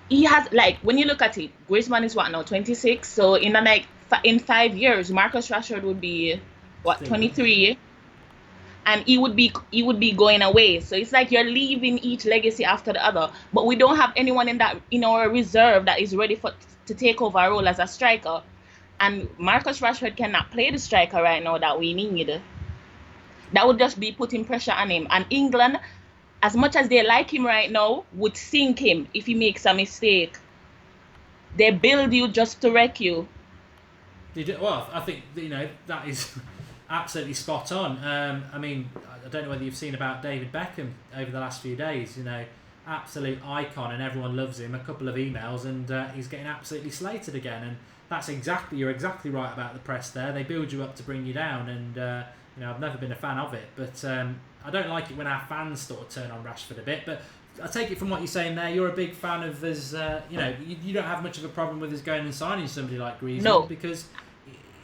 he has, when you look at it, Griezmann is 26? So in 5 years, Marcus Rashford would be 23? And he would be going away. So it's like you're leaving each legacy after the other. But we don't have anyone in our reserve that is ready to take over a role as a striker. And Marcus Rashford cannot play the striker right now that we need. That would just be putting pressure on him. And England, as much as they like him right now, would sink him if he makes a mistake. They build you just to wreck you. Well, I think, that is absolutely spot on. I don't know whether you've seen about David Beckham over the last few days. Absolute icon, and everyone loves him. A couple of emails, and he's getting absolutely slated again. And you're exactly right about the press there. They build you up to bring you down, and I've never been a fan of it, but I don't like it when our fans sort of turn on Rashford a bit. But I take it from what you're saying there, you're a big fan of us. You don't have much of a problem with us going and signing somebody like Griezmann because,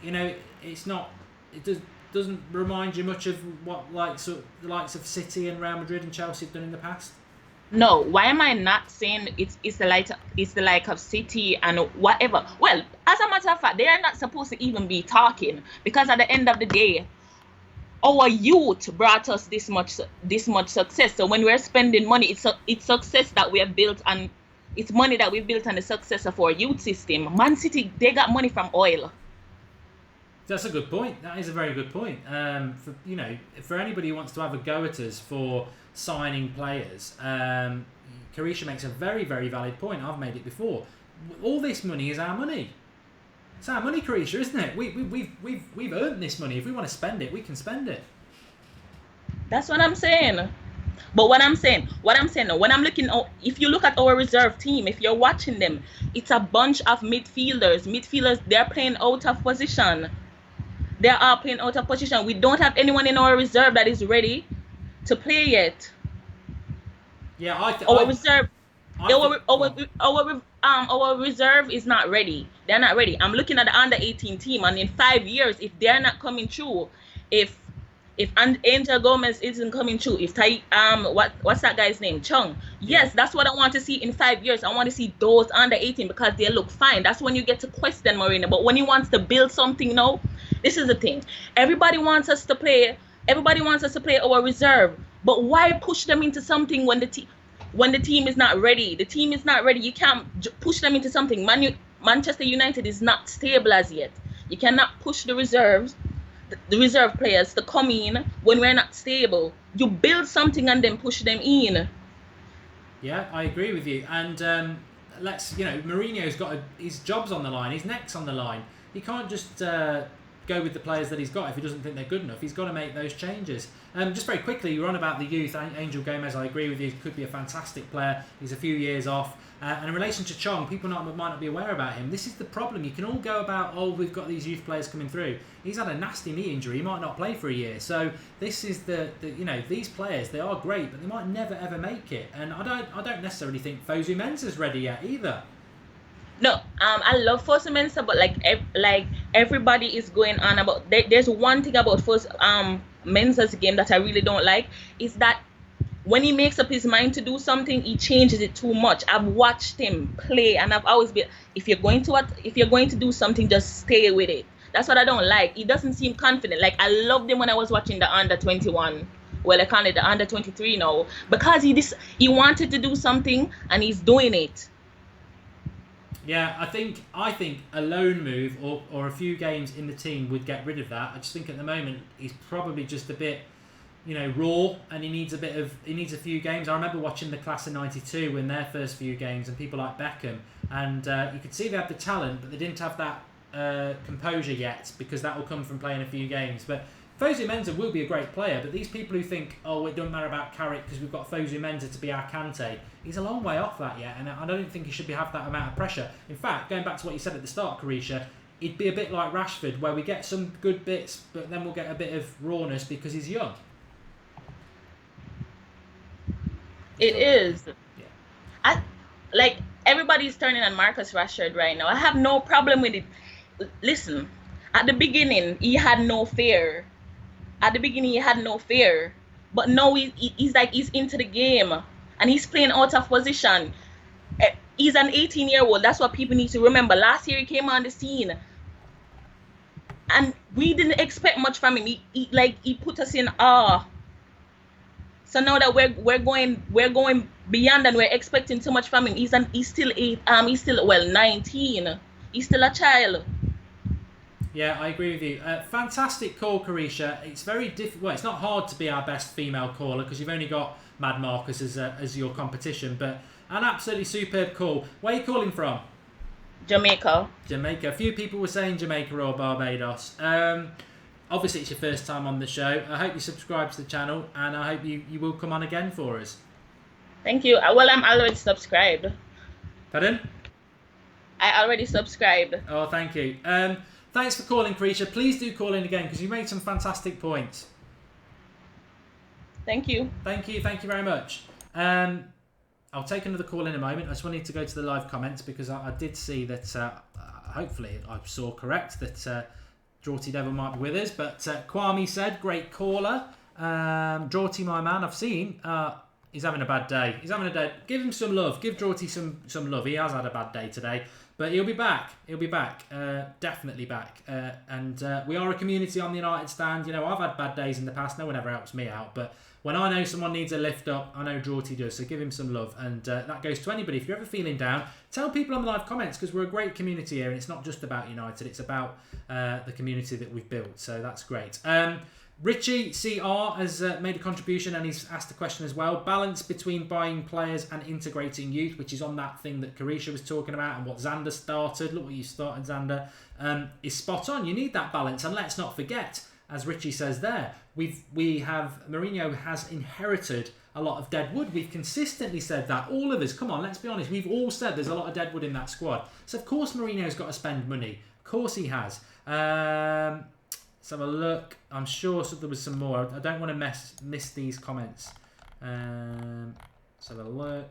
it's not. It doesn't remind you much of what the likes of City and Real Madrid and Chelsea have done in the past. No, why am I not saying it's the like of City and whatever? Well, as a matter of fact, they are not supposed to even be talking because at the end of the day, our youth brought us this much success. So when we're spending money, it's success that we have built, and it's money that we built on the success of our youth system. Man City, they got money from oil. That's a good point. That is a very good point. For anybody who wants to have a go at us for signing players, Carisha makes a very, very valid point. I've made it before. All this money is our money. It's our money, Carisha, isn't it? We've earned this money. If we want to spend it, we can spend it. That's what I'm saying. But what I'm saying, when I'm looking, if you look at our reserve team, if you're watching them, it's a bunch of midfielders. Midfielders, they're playing out of position. They are playing out of position. We don't have anyone in our reserve that is ready to play yet. Yeah, our reserve is not ready. They're not ready. I'm looking at the under 18 team, and in 5 years, if they're not coming through, if Angel Gomez isn't coming through, if what's that guy's name? Chung. Yes, that's what I want to see in 5 years. I want to see those under 18 because they look fine. That's when you get to question Mourinho. But when he wants to build something now, this is the thing. Everybody wants us to play our reserve. But why push them into something when the team is not ready? The team is not ready. You can't push them into something. Manchester United is not stable as yet. You cannot push the reserve players to come in when we're not stable. You build something and then push them in. Yeah, I agree with you. And Mourinho's got his job's on the line, his neck's on the line. He can't just go with the players that he's got if he doesn't think they're good enough. He's got to make those changes. Just very quickly, you're on about the youth. Angel Gomez, I agree with you, could be a fantastic player. He's a few years off. And in relation to Chong, people might not be aware about him. This is the problem. You can all go about, we've got these youth players coming through. He's had a nasty knee injury. He might not play for a year. So this is these players, they are great, but they might never ever make it. And I don't necessarily think Fosu Mensah's ready yet either. No, I love Fosu Mensah, but like everybody is going on about. There's one thing about Mensah's game that I really don't like is that when he makes up his mind to do something, he changes it too much. I've watched him play, and I've always been, if you're going to do something, just stay with it. That's what I don't like. He doesn't seem confident. Like I loved him when I was watching the under 21. Well, I call it the under 23 now because he wanted to do something and he's doing it. Yeah, I think a loan move or a few games in the team would get rid of that. I just think at the moment he's probably just a bit, raw, and he needs a few games. I remember watching the class of '92 in their first few games, and people like Beckham, and you could see they had the talent, but they didn't have that composure yet because that will come from playing a few games. But Fosu Mensah will be a great player, but these people who think, it doesn't matter about Carrick because we've got Fosu Mensah to be our Kante, he's a long way off that yet, and I don't think he should have that amount of pressure. In fact, going back to what you said at the start, Carisha, he'd be a bit like Rashford, where we get some good bits, but then we'll get a bit of rawness because he's young. It is. Yeah. Everybody's turning on Marcus Rashford right now. I have no problem with it. Listen, at the beginning, he had no fear. But now he's into the game and he's playing out of position. He's an 18-year-old. That's what people need to remember. Last year he came on the scene and we didn't expect much from him. He put us in awe. So now that we're going beyond and we're expecting too much from him. He's still 19. He's still a child. Yeah, I agree with you. Fantastic call, Carisha. It's very difficult. Well, it's not hard to be our best female caller because you've only got Mad Marcus as your competition. But an absolutely superb call. Where are you calling from? Jamaica. A few people were saying Jamaica or Barbados. Obviously, it's your first time on the show. I hope you subscribe to the channel, and I hope you will come on again for us. Thank you. Well, I'm already subscribed. Pardon? I already subscribed. Oh, thank you. Thanks for calling, Creature. Please do call in again because you made some fantastic points. Thank you. Thank you very much. I'll take another call in a moment. I just wanted to go to the live comments because I did see that, hopefully I saw correct, that Draughty Devil might be with us. But Kwame said, great caller. Draughty, my man, I've seen. He's having a bad day. He's having a day. Give him some love. Give Draughty some love. He has had a bad day today. But he'll be back. Definitely back. And we are a community on the United Stand. You know, I've had bad days in the past. No one ever helps me out. But when I know someone needs a lift up, I know Draughty does. So give him some love. And that goes to anybody. If you're ever feeling down, tell people on the live comments because we're a great community here. And it's not just about United. It's about the community that we've built. So that's great. Richie CR has made a contribution and he's asked a question as well. Balance between buying players and integrating youth, which is on that thing that Carisha was talking about and what Xander started. Look what you started, Xander. Is spot on. You need that balance. And let's not forget, as Richie says there, Mourinho has inherited a lot of dead wood. We've consistently said that. All of us, come on, let's be honest. We've all said there's a lot of dead wood in that squad. So of course Mourinho's got to spend money. Of course he has. Let's have a look. I'm sure there was some more. I don't want to miss these comments. Let's have a look.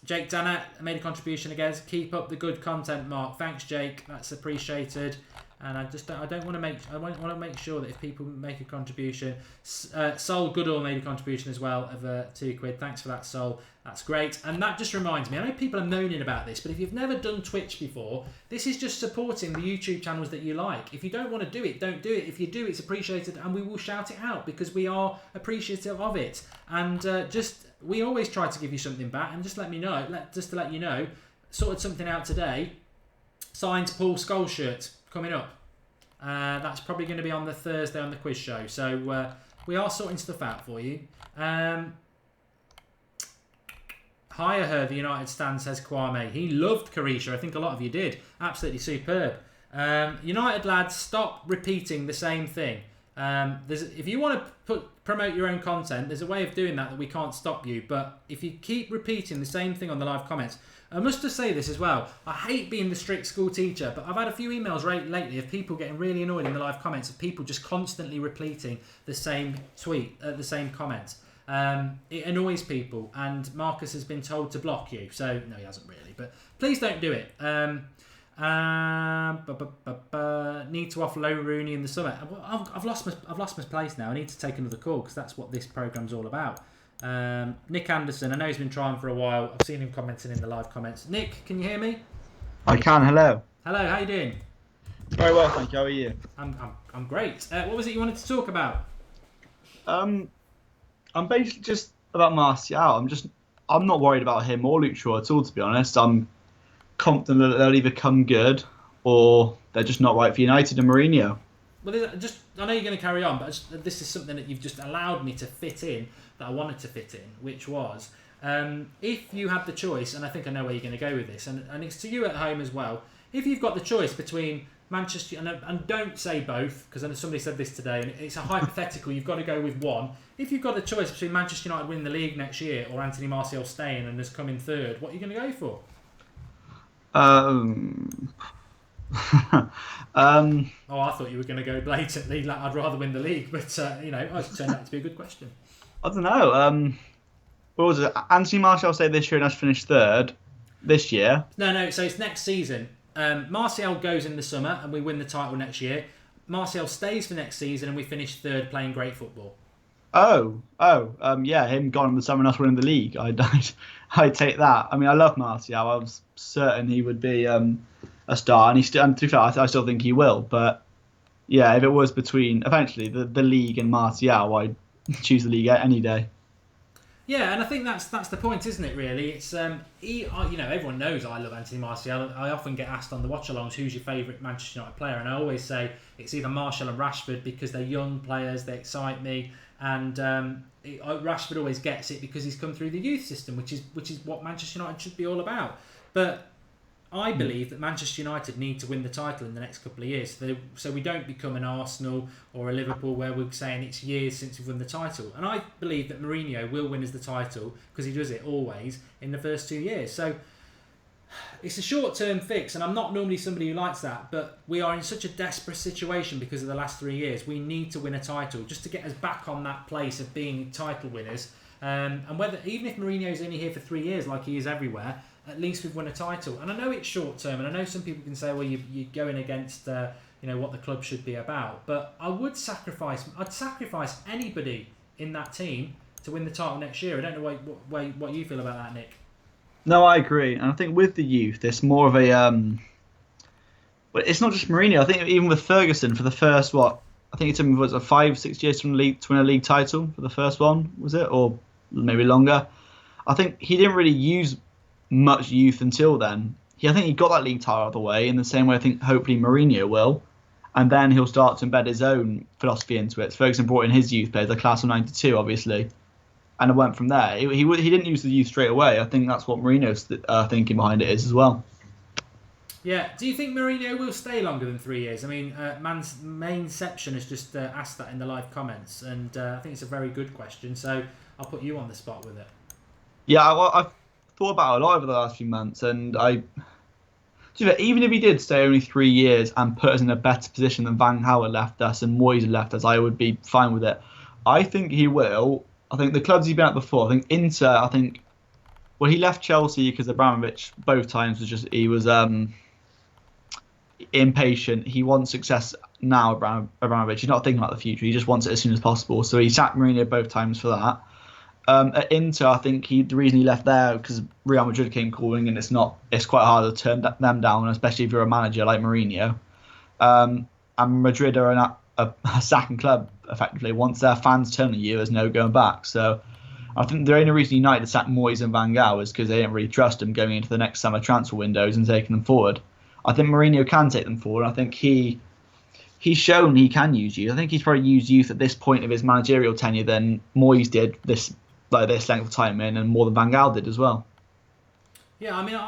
Jake Dannett made a contribution again. Keep up the good content, Mark. Thanks, Jake. That's appreciated. And I want to make sure that if people make a contribution, Sol Goodall made a contribution as well of £2. Thanks for that, Sol. That's great. And that just reminds me, I know people are moaning about this, but if you've never done Twitch before, this is just supporting the YouTube channels that you like. If you don't want to do it, don't do it. If you do, it's appreciated, and we will shout it out because we are appreciative of it. And we always try to give you something back. And just let me know, just to let you know, sorted something out today. Signed Paul Scholes shirt coming up. That's probably going to be on the Thursday on the quiz show. So we are sorting stuff out for you. Hire her, the United Stand, says Kwame. He loved Carisha. I think a lot of you did. Absolutely superb. United lads, stop repeating the same thing. If you want to promote your own content, there's a way of doing that we can't stop you. But if you keep repeating the same thing on the live comments, I must just say this as well. I hate being the strict school teacher, but I've had a few emails lately of people getting really annoyed in the live comments of people just constantly repeating the same tweet, the same comment. It annoys people, and Marcus has been told to block you. So no, he hasn't really, but please don't do it. Need to offer low Rooney in the summer. I've lost my place now. I need to take another call because that's what this programme's all about. Nick Anderson, I know he's been trying for a while. I've seen him commenting in the live comments. Nick, can you hear me? I can. Hello. Hello. How you doing? Very well, thank you. How are you? I'm great. What was it you wanted to talk about? I'm basically just about Martial. I'm not worried about him or Luke Shaw at all, to be honest. I'm confident that they'll either come good or they're just not right for United and Mourinho. Well, I know you're going to carry on, but this is something that you've just allowed me to fit in that I wanted to fit in, which was if you had the choice, and I think I know where you're going to go with this, and it's to you at home as well. If you've got the choice between Manchester, and don't say both, because somebody said this today, and it's a hypothetical, you've got to go with one. If you've got the choice between Manchester United winning the league next year or Anthony Martial staying and has come in third, what are you going to go for? I thought you were going to go blatantly, like, I'd rather win the league, but it turned out to be a good question. I don't know. What was it? Anthony Martial stayed this year and has finished third this year. No, so it's next season. Martial goes in the summer and we win the title next year. Martial stays for next season and we finish third playing great football. Yeah, him gone in the summer and us winning the league. I'd take that. I mean, I love Martial. I was certain he would be a star, and to be fair, I still think he will. But yeah, if it was between eventually the league and Martial, I'd choose the league any day. Yeah, and I think that's the point, isn't it? Really, it's everyone knows I love Anthony Martial. I often get asked on the watch-alongs who's your favourite Manchester United player, and I always say it's either Martial and Rashford because they're young players, they excite me, and Rashford always gets it because he's come through the youth system, which is what Manchester United should be all about. But I believe that Manchester United need to win the title in the next couple of years, so we don't become an Arsenal or a Liverpool where we're saying it's years since we've won the title. And I believe that Mourinho will win us the title because he does it always in the first 2 years. So it's a short-term fix, and I'm not normally somebody who likes that, but we are in such a desperate situation because of the last 3 years. We need to win a title just to get us back on that place of being title winners. And even if Mourinho's only here for 3 years, like he is everywhere, at least we've won a title. And I know it's short-term, and I know some people can say, well, you're going against what the club should be about. But I'd sacrifice anybody in that team to win the title next year. I don't know what you feel about that, Nick. No, I agree, and I think with the youth, it's more of a. But it's not just Mourinho. I think even with Ferguson for the first I think it took him 5-6 years to win a league title for the first one, was it, or maybe longer? I think he didn't really use much youth until then. I think he got that league title out of the way in the same way I think hopefully Mourinho will, and then he'll start to embed his own philosophy into it. Ferguson brought in his youth players, the class of '92, obviously. And it went from there. He didn't use the youth straight away. I think that's what Mourinho's thinking behind it is as well. Yeah. Do you think Mourinho will stay longer than 3 years? I mean, Man's Mainception has just asked that in the live comments, and I think it's a very good question. So I'll put you on the spot with it. Yeah, I've thought about it a lot over the last few months, and even if he did stay only 3 years and put us in a better position than Van Gaal had left us and Moyes had left us, I would be fine with it. I think he will. I think the clubs he's been at before, I think Inter, he left Chelsea because Abramovich both times he was impatient. He wants success now, Abramovich. He's not thinking about the future. He just wants it as soon as possible. So he sacked Mourinho both times for that. At Inter, I think the reason he left there because Real Madrid came calling, and it's quite hard to turn them down, especially if you're a manager like Mourinho. And Madrid are a sacking club, effectively. Once their fans turn on you, there's no going back. So I think the only reason United sacked Moyes and Van Gaal is because they didn't really trust him going into the next summer transfer windows and taking them forward. I think Mourinho can take them forward. I think he's shown he can use youth. I think he's probably used youth at this point of his managerial tenure than Moyes did this length of time in, and more than Van Gaal did as well. Yeah, I mean,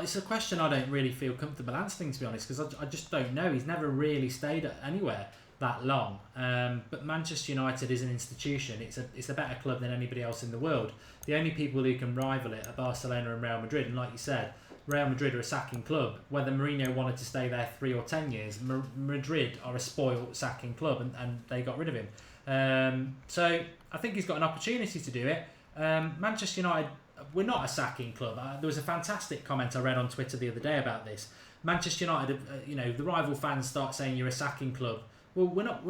it's a question I don't really feel comfortable answering, to be honest, because I just don't know. He's never really stayed anywhere that long. But Manchester United is an institution. It's a better club than anybody else in the world. The only people who can rival it are Barcelona and Real Madrid. And like you said, Real Madrid are a sacking club. Whether Mourinho wanted to stay there 3 or 10 years, Madrid are a spoiled sacking club, and they got rid of him. So I think he's got an opportunity to do it. Manchester United, we're not a sacking club. There was a fantastic comment I read on Twitter the other day about this. Manchester United, the rival fans start saying you're a sacking club. Well, we're not.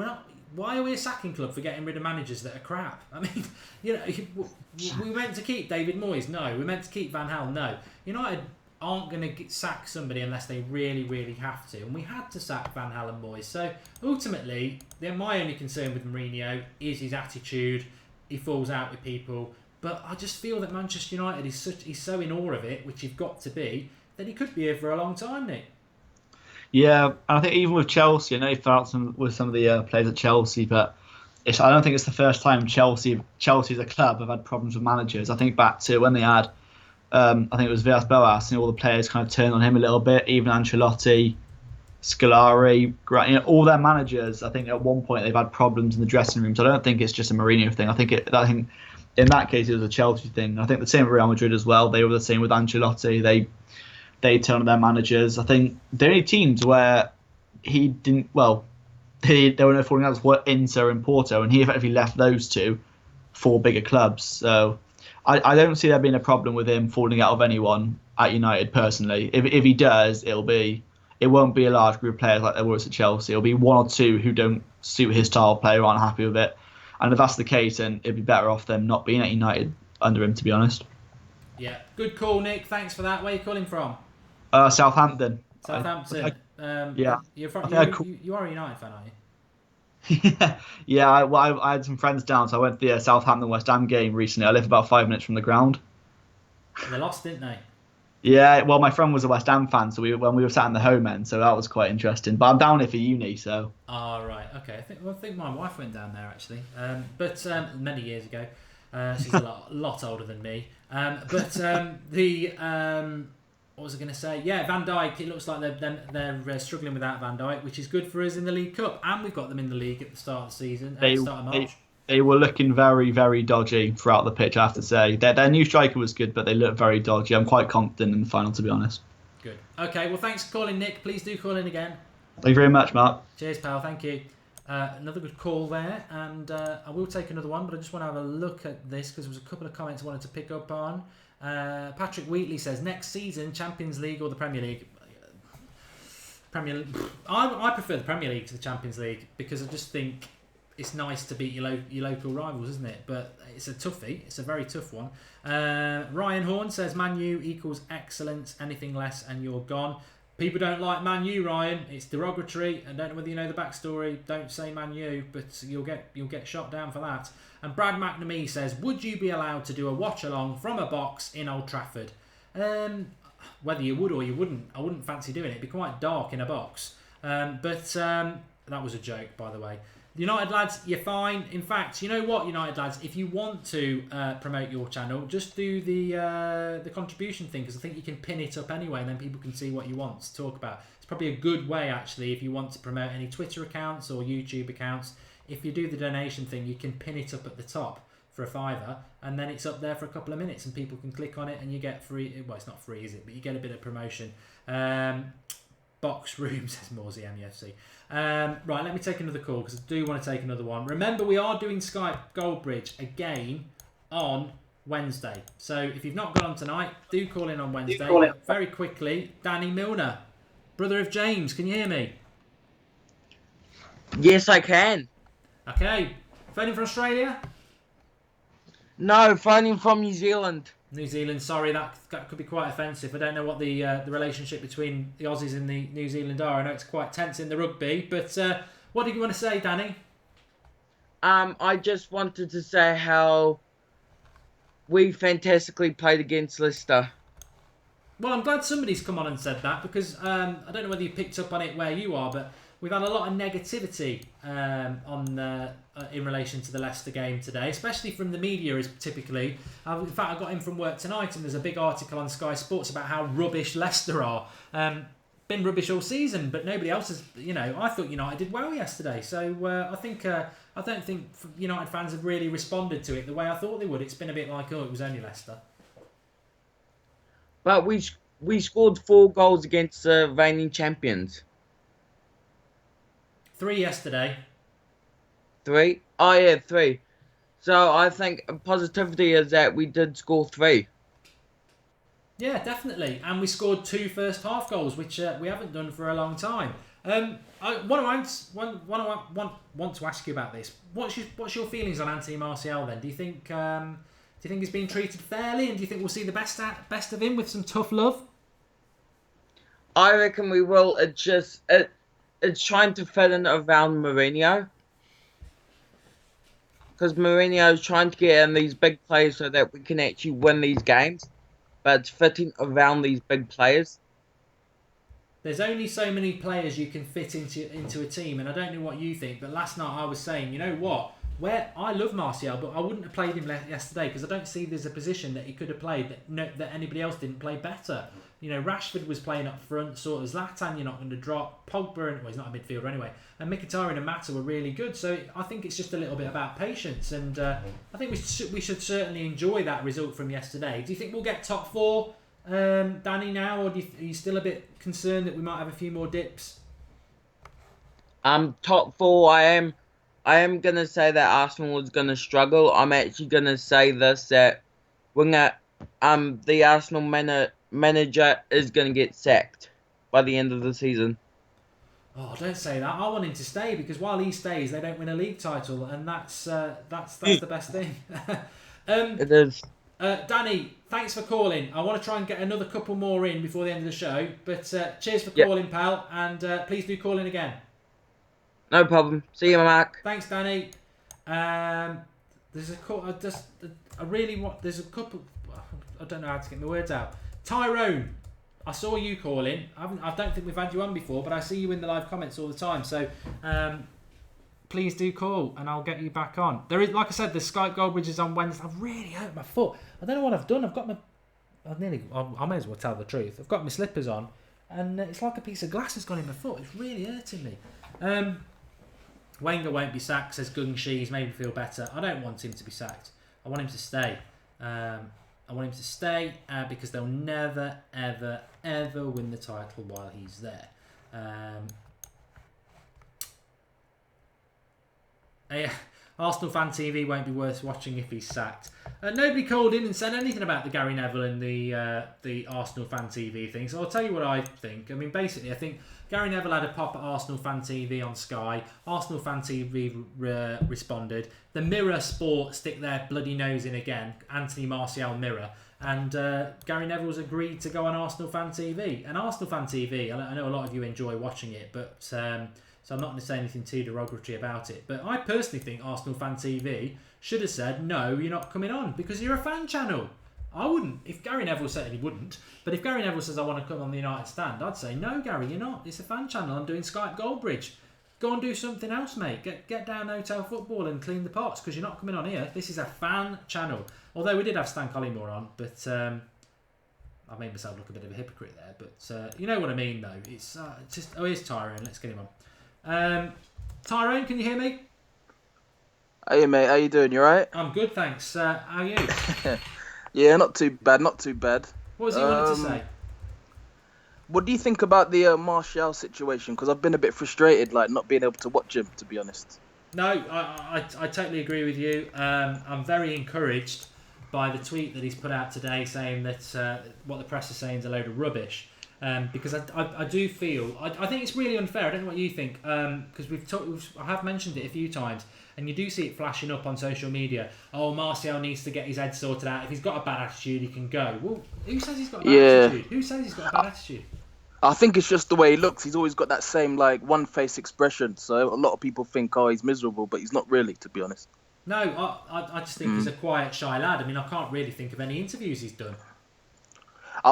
Why are we a sacking club for getting rid of managers that are crap? I mean, we meant to keep David Moyes? No. We meant to keep Van Gaal? No. United aren't going to sack somebody unless they really, really have to. And we had to sack Van Gaal and Moyes. So ultimately, my only concern with Mourinho is his attitude. He falls out with people. But I just feel that Manchester United he's so in awe of it, which you've got to be, that he could be here for a long time, Nick. Yeah, and I think even with Chelsea, I know he fell out with some of the players at Chelsea, but I don't think it's the first time Chelsea as a club have had problems with managers. I think back to when they had, I think it was Villas-Boas, and all the players kind of turned on him a little bit, even Ancelotti, Scolari, all their managers. I think at one point they've had problems in the dressing room. So I don't think it's just a Mourinho thing. I think in that case it was a Chelsea thing. I think the same with Real Madrid as well. They were the same with Ancelotti. They turned on their managers. I think the only teams where he didn't, there were no falling outs were Inter and Porto, and he effectively left those two for bigger clubs. So I don't see there being a problem with him falling out of anyone at United personally. If he does, it won't be a large group of players like there was at Chelsea. It'll be one or two who don't suit his style of play or aren't happy with it. And if that's the case, then it'd be better off them not being at United under him, to be honest. Yeah, good call, Nick. Thanks for that. Where are you calling from? Southampton. Southampton. Yeah. You are a United fan, aren't you? Yeah. I had some friends down, so I went to the Southampton West Ham game recently. I live about 5 minutes from the ground. They lost, didn't they? Yeah, well, my friend was a West Ham fan, so we were sat in the home end, so that was quite interesting. But I'm down here for uni, so. Oh, right, okay. I think my wife went down there actually, but many years ago. She's a lot older than me. What was I going to say? Yeah, Van Dijk. It looks like they're struggling without Van Dijk, which is good for us in the League Cup, and we've got them in the league at the start of the season, at the start of March. They were looking very, very dodgy throughout the pitch, I have to say. Their new striker was good, but they looked very dodgy. I'm quite confident in the final, to be honest. Good. Okay, well, thanks for calling, Nick. Please do call in again. Thank you very much, Mark. Cheers, pal. Thank you. Another good call there, and I will take another one, but I just want to have a look at this because there was a couple of comments I wanted to pick up on. Patrick Wheatley says, next season, Champions League or the Premier League? I prefer the Premier League to the Champions League because I just think it's nice to beat your local rivals, isn't it? But it's a toughie. It's a very tough one. Ryan Horn says, Man U equals excellence. Anything less and you're gone. People don't like Man U, Ryan. It's derogatory. I don't know whether you know the backstory. Don't say Man U, but you'll get shot down for that. And Brad McNamee says, would you be allowed to do a watch along from a box in Old Trafford? Whether you would or you wouldn't, I wouldn't fancy doing it. It'd be quite dark in a box. But that was a joke, by the way. United lads, you're fine. In fact, you know what, United lads, if you want to promote your channel, just do the contribution thing, because I think you can pin it up anyway, and then people can see what you want to talk about. It's probably a good way, actually, if you want to promote any Twitter accounts or YouTube accounts. If you do the donation thing, you can pin it up at the top for a $5, and then it's up there for a couple of minutes, and people can click on it, and you get free. Well, it's not free, is it? But you get a bit of promotion. Box room, says Morsey MUFC. Right, let me take another call because I do want to take another one. Remember, we are doing Skype Goldbridge again on Wednesday. So if you've not got on tonight, do call in on Wednesday. Very quickly, Danny Milner, brother of James, can you hear me? Yes, I can. Okay. Phoning from Australia? No, phoning from New Zealand. New Zealand, sorry, that could be quite offensive. I don't know what the relationship between the Aussies and the New Zealand are. I know it's quite tense in the rugby, but what did you want to say, Danny? I just wanted to say how we fantastically played against Leicester. Well, I'm glad somebody's come on and said that, because I don't know whether you picked up on it where you are, but we've had a lot of negativity in relation to the Leicester game today, especially from the media. Typically, in fact, I got in from work tonight, and there's a big article on Sky Sports about how rubbish Leicester are. Been rubbish all season, but nobody else has. I thought United did well yesterday, so I don't think United fans have really responded to it the way I thought they would. It's been a bit like, it was only Leicester. But we scored 4 goals against the reigning champions. 3 yesterday. 3? Oh yeah, 3. So I think positivity is that we did score 3. Yeah, definitely. And we scored 2 first half goals, which we haven't done for a long time. I want to ask you about this. What's your feelings on Anthony Martial then? Do you think he's being treated fairly, and do you think we'll see the best of him with some tough love? I reckon we will. It's trying to fit in around Mourinho. Because Mourinho's trying to get in these big players so that we can actually win these games. But it's fitting around these big players. There's only so many players you can fit into a team, and I don't know what you think, but last night I was saying, you know what? I love Martial, but I wouldn't have played him yesterday because I don't see there's a position that he could have played that anybody else didn't play better. Rashford was playing up front, sort of Zlatan you're not going to drop. Pogba, he's not a midfielder anyway, and Mkhitaryan and Mata were really good. So I think it's just a little bit about patience, and I think we should certainly enjoy that result from yesterday. Do you think we'll get top 4, Danny, now, or are you still a bit concerned that we might have a few more dips? Top 4, I am going to say that Arsenal is going to struggle. I'm actually going to say this, that the Arsenal manager is going to get sacked by the end of the season. Oh, don't say that. I want him to stay, because while he stays, they don't win a league title, and that's the best thing. It is. Danny, thanks for calling. I want to try and get another couple more in before the end of the show, but cheers for calling, pal, and please do call in again. No problem. See you, Mark. Thanks, Danny. There's a couple. There's a couple. I don't know how to get my words out. Tyrone, I saw you calling. I don't think we've had you on before, but I see you in the live comments all the time. So please do call, and I'll get you back on. There is, like I said, the Skype Goldbridge is on Wednesday. I've really hurt my foot. I don't know what I've done. I've got my. I may as well tell the truth. I've got my slippers on, and it's like a piece of glass has gone in my foot. It's really hurting me. Wenger won't be sacked, says Gung Shi. He's made me feel better. I don't want him to be sacked. I want him to stay. Because they'll never, ever, ever win the title while he's there. Arsenal Fan TV won't be worth watching if he's sacked. Nobody called in and said anything about the Gary Neville and the Arsenal Fan TV thing, so I'll tell you what I think. I mean, basically, I think Gary Neville had a pop at Arsenal Fan TV on Sky. Arsenal Fan TV responded. The Mirror Sport stick their bloody nose in again. Anthony Martial Mirror. And Gary Neville's agreed to go on Arsenal Fan TV. And Arsenal Fan TV, I know a lot of you enjoy watching it, but so I'm not going to say anything too derogatory about it. But I personally think Arsenal Fan TV should have said, no, you're not coming on because you're a fan channel. I wouldn't. If Gary Neville said he wouldn't, but if Gary Neville says I want to come on the United Stand, I'd say, no, Gary, you're not. It's a fan channel. I'm doing Skype Goldbridge. Go and do something else, mate. Get down Hotel Football and clean the pots because you're not coming on here. This is a fan channel. Although we did have Stan Collymore on, but I made myself look a bit of a hypocrite there. But you know what I mean, though. It's just... Oh, here's Tyrone. Let's get him on. Tyrone, can you hear me? Hey, mate. How you doing? You alright? I'm good, thanks. How are you? Yeah, not too bad. Not too bad. What was he wanting to say? What do you think about the Martial situation? Because I've been a bit frustrated, like not being able to watch him, to be honest. No, I totally agree with you. I'm very encouraged by the tweet that he's put out today saying that what the press is saying is a load of rubbish. Because I do feel... I think it's really unfair. I don't know what you think. Because I have mentioned it a few times. And you do see it flashing up on social media. Oh, Martial needs to get his head sorted out. If he's got a bad attitude, he can go. Well, who says he's got a bad attitude? Who says he's got a bad attitude? I think it's just the way he looks. He's always got that same like one face expression. So a lot of people think, oh, he's miserable, but he's not really, to be honest. No, I just think he's a quiet, shy lad. I mean, I can't really think of any interviews he's done.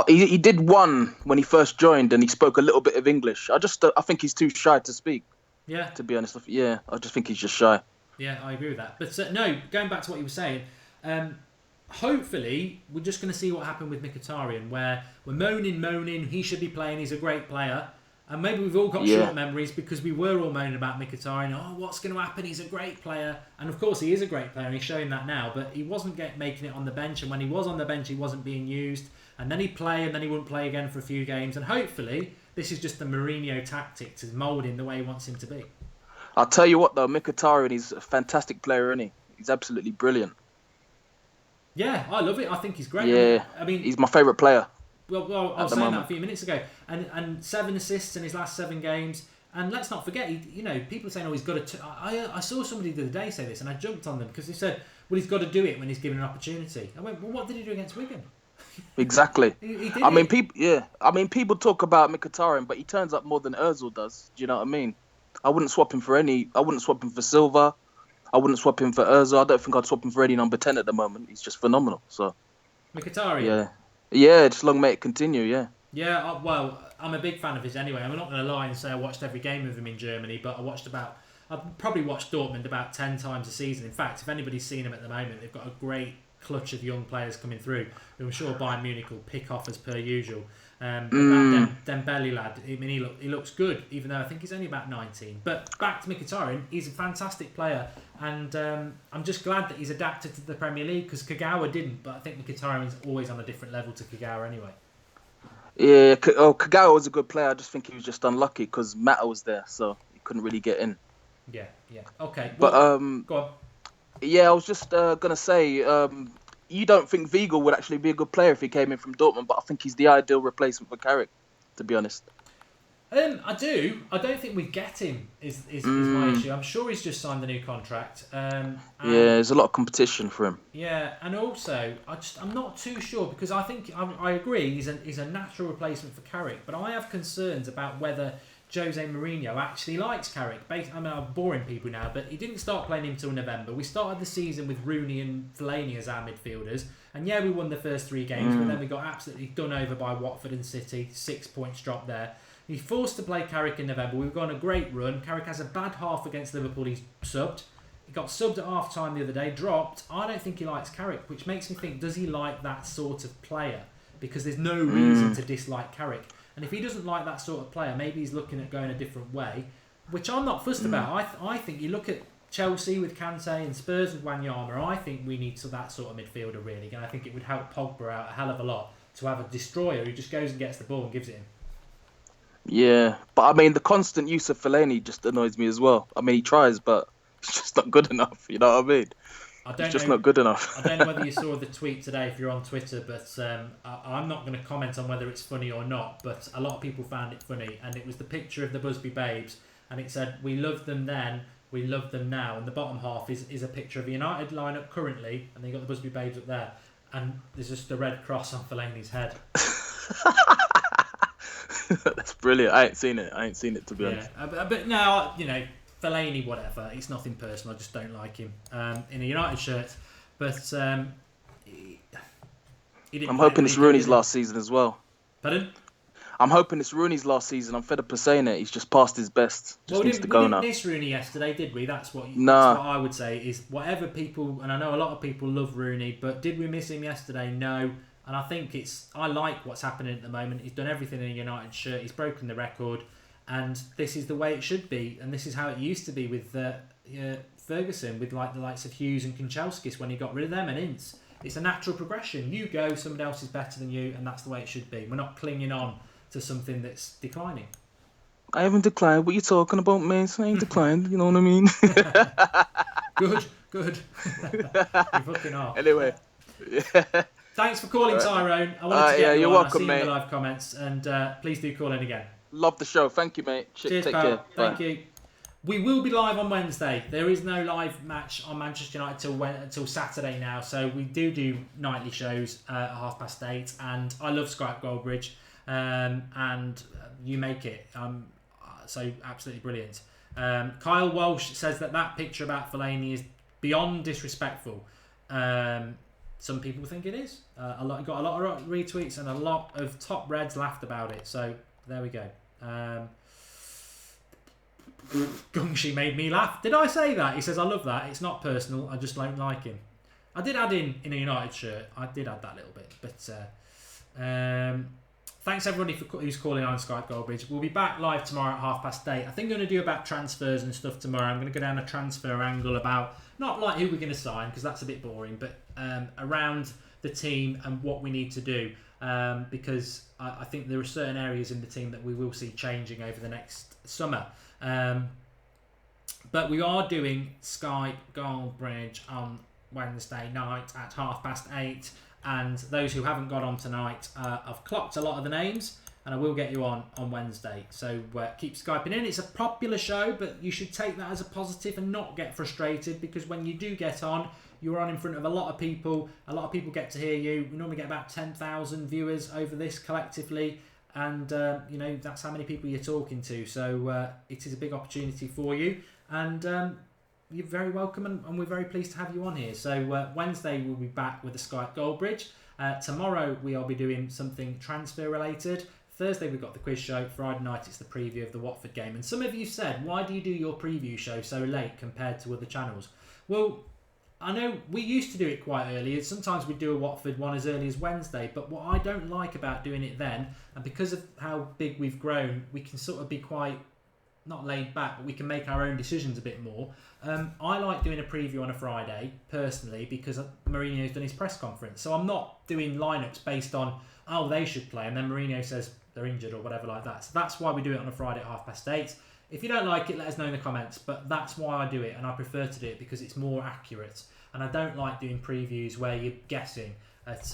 He did one when he first joined, and he spoke a little bit of English. I think he's too shy to speak. Yeah. To be honest, yeah, I just think he's just shy. Yeah, I agree with that. But no, going back to what you were saying, hopefully we're just going to see what happened with Mkhitaryan, where we're moaning, he should be playing, he's a great player. And maybe we've all got short memories because we were all moaning about Mkhitaryan. Oh, what's going to happen? He's a great player. And of course he is a great player and he's showing that now. But he wasn't making it on the bench. And when he was on the bench, he wasn't being used. And then he'd play and then he wouldn't play again for a few games. And hopefully this is just the Mourinho tactic to mould him the way he wants him to be. I'll tell you what, though, Mkhitaryan, he's a fantastic player, isn't he? He's absolutely brilliant. Yeah, I love it. I think he's great. Yeah, I mean, he's my favourite player. Well, I was saying that a few minutes ago. And 7 assists in his last 7 games. And let's not forget, people are saying, oh, he's got to... I saw somebody the other day say this, and I jumped on them, because they said, well, he's got to do it when he's given an opportunity. I went, well, what did he do against Wigan? Exactly. he did I mean, people talk about Mkhitaryan, but he turns up more than Ozil does. Do you know what I mean? I wouldn't swap him for Silva. I wouldn't swap him for Ozil. I don't think I'd swap him for any number 10 at the moment. He's just phenomenal. So Mkhitaryan? Yeah, just long may it continue, yeah. Yeah, well, I'm a big fan of his anyway. I'm not going to lie and say I watched every game of him in Germany, but I've probably watched Dortmund about 10 times a season. In fact, if anybody's seen him at the moment, they've got a great clutch of young players coming through, who I'm sure Bayern Munich will pick off as per usual. That Dembele lad, I mean, he looks good, even though I think he's only about 19. But back to Mkhitaryan, he's a fantastic player, and I'm just glad that he's adapted to the Premier League, because Kagawa didn't, but I think Mkhitaryan's always on a different level to Kagawa anyway. Yeah, Kagawa was a good player. I just think he was just unlucky because Mata was there, so he couldn't really get in. Yeah. Okay. Well, but go on. Yeah, I was just gonna say, you don't think Weigl would actually be a good player if he came in from Dortmund, but I think he's the ideal replacement for Carrick, to be honest. I do. I don't think we get him. Is my issue. I'm sure he's just signed the new contract. There's a lot of competition for him. Yeah, and also I'm not too sure, because I think I agree he's a natural replacement for Carrick, but I have concerns about whether Jose Mourinho actually likes Carrick. I mean, I'm boring people now, but he didn't start playing him till November. We started the season with Rooney and Fellaini as our midfielders, and yeah, we won the first 3 games, but then we got absolutely done over by Watford and City. 6 points dropped there. He's forced to play Carrick in November. We've gone a great run. Carrick has a bad half against Liverpool. He's subbed. He got subbed at half-time the other day, dropped. I don't think he likes Carrick, which makes me think, does he like that sort of player? Because there's no reason to dislike Carrick. And if he doesn't like that sort of player, maybe he's looking at going a different way, which I'm not fussed about. I think you look at Chelsea with Kante and Spurs with Wanyama, I think we need that sort of midfielder, really. And I think it would help Pogba out a hell of a lot to have a destroyer who just goes and gets the ball and gives it him. Yeah, but I mean, the constant use of Fellaini just annoys me as well. I mean, he tries, but it's just not good enough. You know what I mean? It's just not good enough. I don't know whether you saw the tweet today if you're on Twitter, but I'm not going to comment on whether it's funny or not, but a lot of people found it funny, and it was the picture of the Busby Babes, and it said, "We loved them then, we love them now," and the bottom half is a picture of the United lineup currently, and then you got the Busby Babes up there, and there's just a red cross on Fellaini's head. That's brilliant. I ain't seen it to be honest. But now, you know, Fellaini, whatever. It's nothing personal. I just don't like him in a United shirt. But he didn't. I'm hoping it's Rooney's last season as well. Pardon? I'm hoping it's Rooney's last season. I'm fed up of saying it. He's just past his best. Just needs to go now. We didn't miss Rooney yesterday, did we? That's what I would say is whatever people, and I know a lot of people love Rooney, but did we miss him yesterday? No. And I think I like what's happening at the moment. He's done everything in a United shirt. He's broken the record. And this is the way it should be. And this is how it used to be with Ferguson, with like the likes of Hughes and Kanchelskis when he got rid of them and Ince. It's a natural progression. You go, somebody else is better than you, and that's the way it should be. We're not clinging on to something that's declining. I haven't declined. What are you talking about, mate? I ain't declined. You know what I mean? Good. You fucking are. Anyway. Yeah. Thanks for calling, Tyrone. I wanted to get you you're on. welcome, I see mate. the live comments, and please do call in again. Love the show. Thank you, mate. Cheers, Take pal. care. Thank you. We will be live on Wednesday. There is no live match on Manchester United until Saturday now, so we do nightly shows at 8:30, and I love Skype Goldbridge, and you make it. So absolutely brilliant. Kyle Walsh says that picture about Fellaini is beyond disrespectful. Some people think it is. Got a lot of retweets and a lot of top Reds laughed about it. So there we go. Gungshi made me laugh. Did I say that? He says, I love that. It's not personal. I just don't like him. I did add in a United shirt. I did add that little bit. But thanks everybody who's calling on Skype Goldbridge. We'll be back live tomorrow at 8:30. I think I'm going to do about transfers and stuff tomorrow. I'm going to go down a transfer angle about not like who we're going to sign because that's a bit boring, but around the team and what we need to do because I think there are certain areas in the team that we will see changing over the next summer. But we are doing Skype Goldbridge on Wednesday night at 8:30. And those who haven't got on tonight, I've clocked a lot of the names, and I will get you on Wednesday. So keep Skyping in. It's a popular show, but you should take that as a positive and not get frustrated because when you do get on, you're on in front of a lot of people. A lot of people get to hear you. We normally get about 10,000 viewers over this collectively, and that's how many people you're talking to. So it is a big opportunity for you, and you're very welcome, and we're very pleased to have you on here. So Wednesday we'll be back with the Skype Goldbridge. Tomorrow we'll be doing something transfer related. Thursday we've got the quiz show. Friday night it's the preview of the Watford game. And some of you said, why do you do your preview show so late compared to other channels? Well, I know we used to do it quite early. Sometimes we do a Watford one as early as Wednesday. But what I don't like about doing it then, and because of how big we've grown, we can sort of be quite not laid back, but we can make our own decisions a bit more. I like doing a preview on a Friday, personally, because Mourinho's done his press conference. So I'm not doing lineups based on, they should play, and then Mourinho says they're injured or whatever like that. So that's why we do it on a Friday at 8:30. If you don't like it, let us know in the comments, but that's why I do it, and I prefer to do it because it's more accurate. And I don't like doing previews where you're guessing at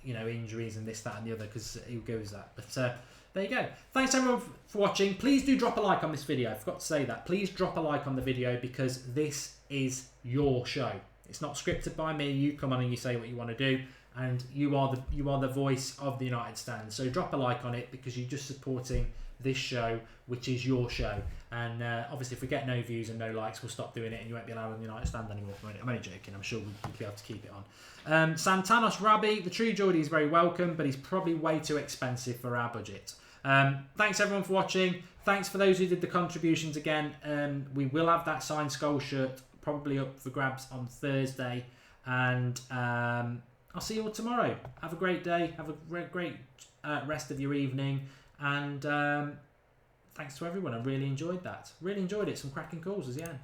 injuries and this, that and the other, because who goes that? But there you go. Thanks everyone for watching. Please do drop a like on this video. I forgot to say that. Please drop a like on the video because this is your show. It's not scripted by me. You come on and you say what you want to do, and you are the voice of the United stand. So drop a like on it because you're just supporting this show, which is your show. And obviously, if we get no views and no likes, we'll stop doing it, and you won't be allowed on the United stand anymore. I'm only joking. I'm sure we'll be able to keep it on. Santanos Rabbi, the true Geordie is very welcome, but he's probably way too expensive for our budget. Thanks everyone for watching. Thanks for those who did the contributions again. We will have that signed Skull shirt probably up for grabs on Thursday, and I'll see you all tomorrow. Have a great day. Have a great rest of your evening, and thanks to everyone. I really enjoyed that. Really enjoyed it. Some cracking calls at the end.